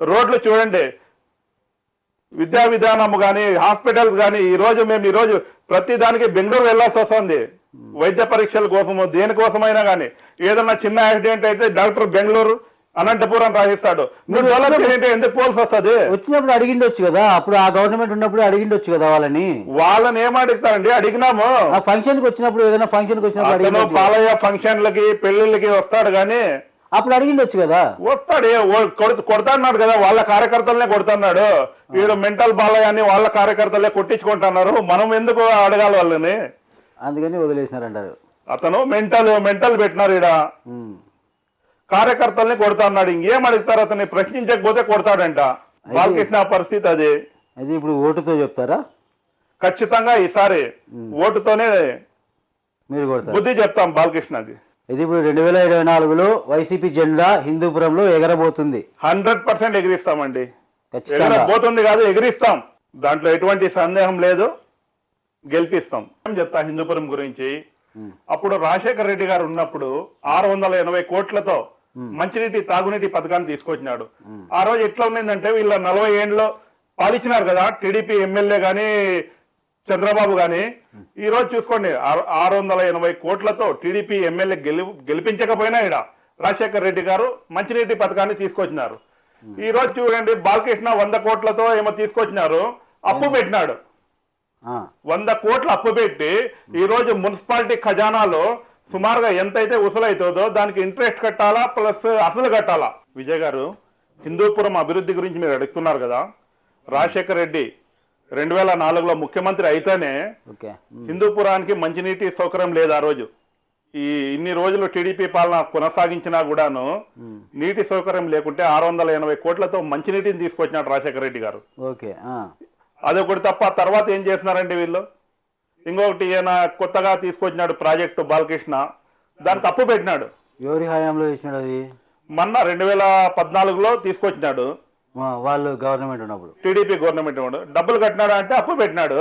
రోడ్లు చూడండి, విద్యా విధానము కానీ, హాస్పిటల్స్ కానీ. ఈ రోజు ప్రతి దానికి బెంగళూరు వెళ్లాల్సి వస్తుంది వైద్య పరీక్షల కోసము, దేనికోసమైనా కానీ. ఏదన్నా చిన్న యాక్సిడెంట్ అయితే డాక్టర్ బెంగళూరు, అనంతపురం రాసిస్తాడు. నువ్వు డెవలప్ చేయంటే ఎందుకు పోల్సి వస్తుంది? వచ్చినప్పుడు అడిగిండొచ్చు కదా, అప్పుడు ఆ గవర్నమెంట్ ఉన్నప్పుడు అడిగిండొచ్చు కదా వాళ్ళని ఏం అడుగుతారండి? అడిగినాము. ఆ ఫంక్షన్ కి వచ్చినప్పుడు, ఏదైనా ఫంక్షన్ కి వచ్చినప్పుడు పాలయ్య ఫంక్షన్లకి పెళ్లిళ్ళకి వస్తాడు కానీ అప్పుడు అడిగిండొచ్చు కదా. వస్తాడు, కొడతాడు కదా, వాళ్ళ కార్యకర్తలనే కొడుతున్నాడు. వీడు మెంటల్ బాలయ్య అని వాళ్ళ కార్యకర్తలే కొట్టించుకుంటున్నారు. మనం ఎందుకు అడగాలి వాళ్ళని? అందుకని వదిలేసినారంటారు. అతను మెంటల్ పెట్టినారు. ఈడ కార్యకర్తల్ని కొడతాడు. ఇంకేం అడుగుతారు? అతన్ని ప్రశ్నించకపోతే కొడతాడంట. బాలకృష్ణ పరిస్థితి అది. అది ఇప్పుడు ఓటుతో చెప్తారా? ఖచ్చితంగా ఈసారి ఓటుతోనే మీరు కొడతారు, బుద్ధి చెప్తాం బాలకృష్ణకి. ఇది ఇప్పుడు 2024లో వైసీపీ జెండా హిందూపురంలో ఎగరబోతుంది. 100% ఎగిరిస్తామండి. ఖచ్చితంగా పోతుంది కాదు, ఎగిరిస్తాం. దాంట్లో ఎటువంటి సందేహం లేదు. గెలిపిస్తాం. ఏం చెప్తా హిందూపురం గురించి. అప్పుడు రాజశేఖర రెడ్డి గారు ఉన్నప్పుడు 680 కోట్లతో మంచినీటి తాగునీటి పథకాన్ని తీసుకొచ్చినాడు. ఆ రోజు ఎట్లా ఉన్నదంటే, వీళ్ళ 40 ఏళ్ళలో పాలించినారు కదా టీడీపీ ఎమ్మెల్యే గాని, చంద్రబాబు గాని. ఈ రోజు చూసుకోండి, 680 కోట్లతో టీడీపీ ఎమ్మెల్యే గెలిపించకపోయినా ఈడ రాజశేఖర రెడ్డి గారు మంచినీటి పథకాన్ని తీసుకొచ్చినారు. ఈ రోజు చూడండి, బాలకృష్ణ 100 కోట్లతో ఏమో తీసుకొచ్చినారు, అప్పు పెట్టినాడు. 100 కోట్లు అప్పు పెట్టి ఈ రోజు మున్సిపాలిటీ ఖజానాలో సుమారుగా ఎంతైతే వసూలైతుందో దానికి ఇంట్రెస్ట్ కట్టాలా, ప్లస్ అసలు కట్టాలా. విజయ్ గారు, హిందూపురం అభివృద్ధి గురించి మీరు అడుగుతున్నారు కదా. రాజశేఖర రెడ్డి 2004లో ముఖ్యమంత్రి అయితేనే హిందూపురానికి మంచినీటి సౌకర్యం లేదు. ఆ రోజు ఇన్ని రోజులు టీడీపీ పాలన కొనసాగించినా కూడాను నీటి సౌకర్యం లేకుంటే 680 కోట్లతో మంచినీటిని తీసుకొచ్చినాడు రాజశేఖర రెడ్డి గారు. అదొకటి తప్ప తర్వాత ఏం చేస్తున్నారండి వీళ్ళు? ఇంకొకటి ఈయన కొత్తగా తీసుకొచ్చినాడు ప్రాజెక్టు బాలకృష్ణ, దానికి అప్పు పెట్టినాడు. ఎవరి హయాంలో చేసినాడు అది? మొన్న 2014లో తీసుకొచ్చినాడు. వాళ్ళు గవర్నమెంట్ ఉన్నప్పుడు, టీడీపీ గవర్నమెంట్ ఉన్నప్పుడు డబ్బులు కట్టినాడు అంటే అప్పు పెట్టినాడు.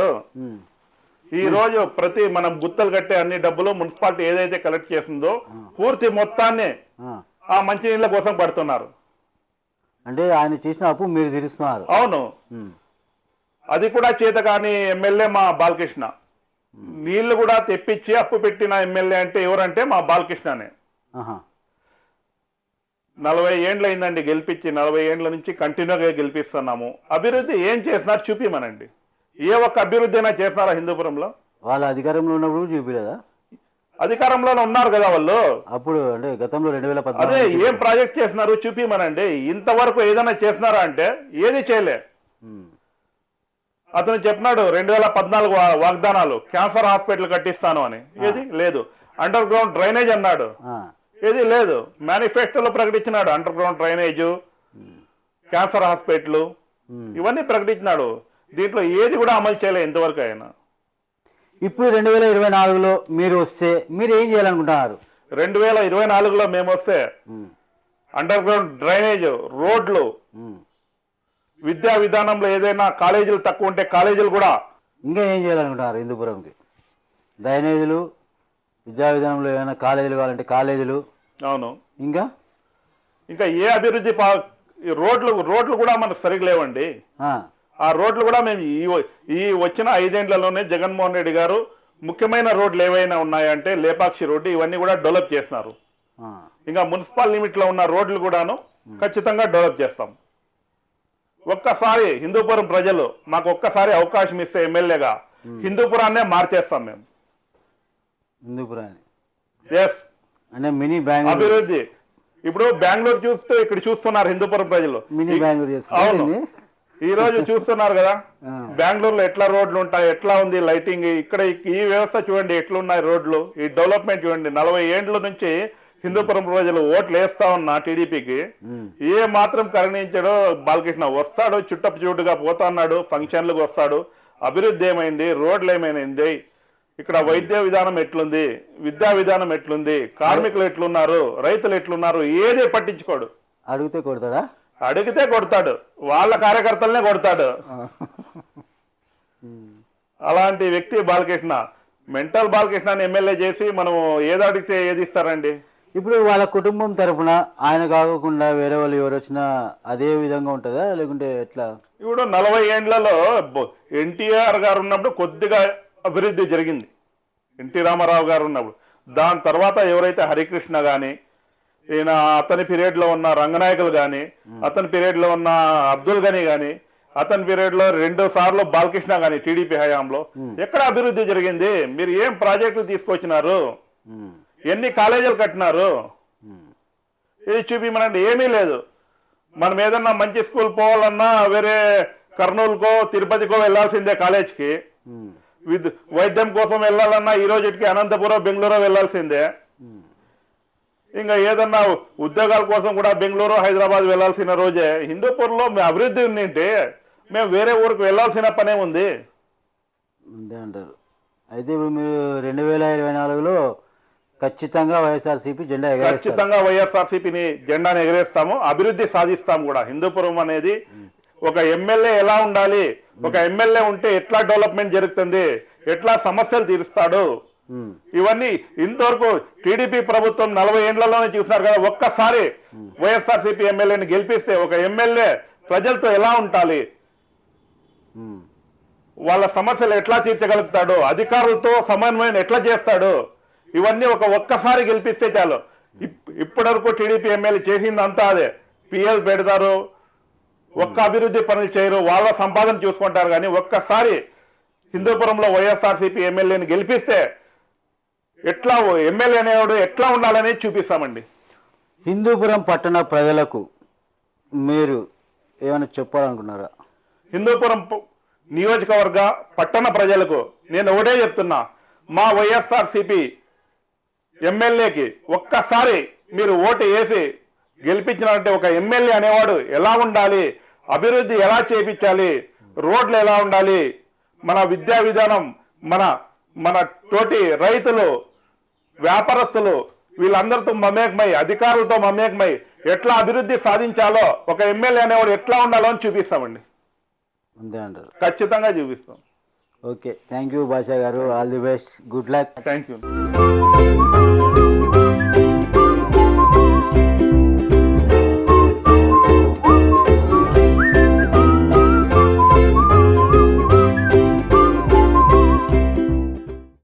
ఈ రోజు ప్రతి మనం గుత్తలు కట్టే అన్ని డబ్బులు మున్సిపాలిటీ ఏదైతే కలెక్ట్ చేస్తుందో పూర్తి మొత్తాన్ని ఆ మంచినీళ్ళ కోసం పడుతున్నారు. అంటే ఆయన చేసిన అప్పు మీరు తీరుస్తున్నారు? అవును. అది కూడా చేత కానీ ఎమ్మెల్యే మా బాలకృష్ణ. నీళ్లు కూడా తెప్పించి అప్పు పెట్టిన ఎమ్మెల్యే అంటే ఎవరంటే మా బాలకృష్ణనే. 40 ఏండ్లు అయిందండి గెలిపించి. 40 ఏండ్ల నుంచి కంటిన్యూగా గెలిపిస్తున్నాము. అభివృద్ధి ఏం చేస్తున్నారు చూపిమనండి. ఏ ఒక్క అభివృద్ధి అయినా చేస్తున్నారా హిందూపురంలో? వాళ్ళ అధికారంలో ఉన్నప్పుడు చూపిలేదా? అధికారంలోనే ఉన్నారు కదా వాళ్ళు అప్పుడు, అంటే గతంలో 2014. అదే ఏం ప్రాజెక్ట్ చేస్తున్నారు చూపిమనండి. ఇంతవరకు ఏదైనా చేస్తున్నారా అంటే ఏది చేయలే. అతను చెప్పినాడు 2014 వాగ్దానాలు, క్యాన్సర్ హాస్పిటల్ కట్టిస్తాను అని. ఏది లేదు. అండర్ గ్రౌండ్ డ్రైనేజ్ అన్నాడు, ఏది లేదు. మేనిఫెస్టోలో ప్రకటించినాడు underground drainage, cancer hospital, ఇవన్నీ ప్రకటించినాడు. దీంట్లో ఏది కూడా అమలు చేయలేదు ఇంతవరకు ఆయన. ఇప్పుడు 2024లో మీరు వస్తే మీరు ఏం చేయాలనుకుంటున్నారు? 2024లో మేము వస్తే అండర్ గ్రౌండ్ డ్రైనేజ్, రోడ్లు, విద్యా విధానంలో ఏదైనా కాలేజీలు తక్కువ ఉంటే కాలేజీలు కూడా. ఇంకా ఏం చేయాలనుకుంటున్నారు హిందూపురంకి? డ్రైనేజీలు, విద్యా విధానంలో ఏమైనా కాలేజీలు కావాలంటే కాలేజీలు. అవును. ఇంకా ఏ అభివృద్ధి? రోడ్లు కూడా మనకు సరిగ్గా లేవండి. ఆ రోడ్లు కూడా మేము ఈ వచ్చిన 5 ఏళ్లలోనే జగన్మోహన్ రెడ్డి గారు ముఖ్యమైన రోడ్లు ఏవైనా ఉన్నాయంటే లేపాక్షి రోడ్డు, ఇవన్నీ కూడా డెవలప్ చేస్తున్నారు. ఇంకా మున్సిపల్ లిమిట్ లో ఉన్న రోడ్లు కూడాను ఖచ్చితంగా డెవలప్ చేస్తాం. ఒక్కసారి హిందూపురం ప్రజలు మాకు ఒక్కసారి అవకాశం ఇస్తే ఎమ్మెల్యేగా హిందూపురాన్నే మార్చేస్తాం మేము. హిందూపురాన్ని అంటే మినీ బెంగళూరు అభివృద్ధి. ఇప్పుడు బెంగళూరు చూస్తూ ఇక్కడ చూస్తున్నారు హిందూపురం ప్రజలు. మినీ బెంగళూరు. అవును, ఈ రోజు చూస్తున్నారు కదా బెంగళూరులో ఎట్లా రోడ్లు ఉంటాయి, ఎట్లా ఉంది లైటింగ్. ఇక్కడ ఈ వ్యవస్థ చూడండి ఎట్లున్నాయి రోడ్లు, ఈ డెవలప్మెంట్ చూడండి. 40 ఏండ్ల నుంచి హిందూపురం ప్రజలు ఓట్లు వేస్తా ఉన్నా టీడీపీకి. ఏ మాత్రం కరుణించాడో బాలకృష్ణ. వస్తాడు, చుట్టపు చూటుగా పోతా ఉన్నాడు, ఫంక్షన్లకు వస్తాడు. అభివృద్ధి ఏమైంది? రోడ్లు ఏమైంది? ఇక్కడ వైద్య విధానం ఎట్లుంది, విద్యా విధానం ఎట్లుంది, కార్మికులు ఎట్లున్నారు, రైతులు ఎట్లున్నారు, ఏది పట్టించుకోడు. అడిగితే కొడతాడా? అడిగితే కొడతాడు, వాళ్ళ కార్యకర్తలనే కొడతాడు. అలాంటి వ్యక్తి బాలకృష్ణ. మెంటల్ బాలకృష్ణని ఎమ్మెల్యే చేసి మనం ఏది అడిగితే ఏది ఇస్తారండి? ఇప్పుడు వాళ్ళ కుటుంబం తరపున ఆయన కాకుండా వేరే వాళ్ళు ఎవరు వచ్చినా అదే విధంగా ఉంటుందా లేకుంటే ఎట్లా? ఇప్పుడు 40 ఏండ్లలో ఎన్టీఆర్ గారు ఉన్నప్పుడు కొద్దిగా అభివృద్ధి జరిగింది, ఎన్టీ రామారావు గారు ఉన్నప్పుడు. దాని తర్వాత ఎవరైతే హరికృష్ణ కానీ, ఈయన అతని పీరియడ్లో ఉన్న రంగనాయకులు కానీ, అతని పీరియడ్లో ఉన్న అబ్దుల్ గని కానీ, అతని పీరియడ్లో 2 సార్లు బాలకృష్ణ కానీ టీడీపీ హయాంలో ఎక్కడ అభివృద్ధి జరిగింది? మీరు ఏం ప్రాజెక్టులు తీసుకొచ్చినారు? ఎన్ని కాలేజీలు కట్టినారు? ఇది చూపిమనండి. ఏమీ లేదు. మనం ఏదన్నా మంచి స్కూల్ పోవాలన్నా వేరే కర్నూలుకో తిరుపతికో వెళ్లాల్సిందే కాలేజ్కి. వైద్యం కోసం వెళ్ళాలన్నా ఈ రోజుకి అనంతపురం బెంగళూరు వెళ్లాల్సిందే. ఇంకా ఏదన్నా ఉద్యోగాల కోసం కూడా బెంగళూరు హైదరాబాద్ వెళ్లాల్సిన రోజే. హిందూపూర్లో అభివృద్ధి ఉండింటే మేము వేరే ఊరికి వెళ్లాల్సిన పనే ఉంది. అంతే అంటారు. అయితే ఇప్పుడు మీరు 2024లో ఖచ్చితంగా వైఎస్ఆర్సీపీ జెండా ఎగరేస్తారు? ఖచ్చితంగా వైఎస్ఆర్సీపీని జెండాను ఎగరేస్తాము, అభివృద్ధి సాధిస్తాం కూడా. హిందూపురం అనేది ఒక ఎమ్మెల్యే ఎలా ఉండాలి, ఒక ఎమ్మెల్యే ఉంటే ఎట్లా డెవలప్మెంట్ జరుగుతుంది, ఎట్లా సమస్యలు తీరుస్తాడు, ఇవన్నీ ఇంతవరకు టీడీపీ ప్రభుత్వం 40 ఏండ్లలోనే చూసినారు కదా. ఒక్కసారి వైఎస్ఆర్సీపీ ఎమ్మెల్యేని గెలిపిస్తే ఒక ఎమ్మెల్యే ప్రజలతో ఎలా ఉండాలి, వాళ్ళ సమస్యలు ఎట్లా తీర్చగలుగుతాడు, అధికారులతో సమన్వయం ఎట్లా చేస్తాడు, ఇవన్నీ ఒక్కసారి గెలిపిస్తే చాలు. ఇప్పటివరకు టీడీపీ ఎమ్మెల్యే చేసిందంతా అదే. పిఎల్ పెడతారు, ఒక్క అభివృద్ధి పనులు చేయరు, వాళ్ళ సంపాదన చూసుకుంటారు. కానీ ఒక్కసారి హిందూపురంలో వైఎస్ఆర్సీపీ ఎమ్మెల్యేని గెలిపిస్తే ఎట్లా ఎమ్మెల్యే అనేవాడు ఎట్లా ఉండాలనేది చూపిస్తామండి. హిందూపురం పట్టణ ప్రజలకు మీరు ఏమైనా చెప్పాలనుకున్నారా? హిందూపురం నియోజకవర్గ పట్టణ ప్రజలకు నేను ఒకటే చెప్తున్నా, మా వైఎస్ఆర్సీపీ ఎమ్మెల్యేకి ఒక్కసారి మీరు ఓటు వేసి గెలిపించినారంటే ఒక ఎమ్మెల్యే అనేవాడు ఎలా ఉండాలి, అభివృద్ధి ఎలా చేపించాలి, రోడ్లు ఎలా ఉండాలి, మన విద్యా విధానం, మన తోటి రైతులు, వ్యాపారస్తులు వీళ్ళందరితో మమేకమై, అధికారులతో మమేకమై ఎట్లా అభివృద్ధి సాధించాలో ఒక ఎమ్మెల్యే అనేవాడు ఎట్లా ఉండాలో అని చూపిస్తామండి. అంతే అంటారు? ఖచ్చితంగా చూపిస్తాం. ఓకే, థ్యాంక్ యూ భాషా గారు. All the best, good luck. Thank you.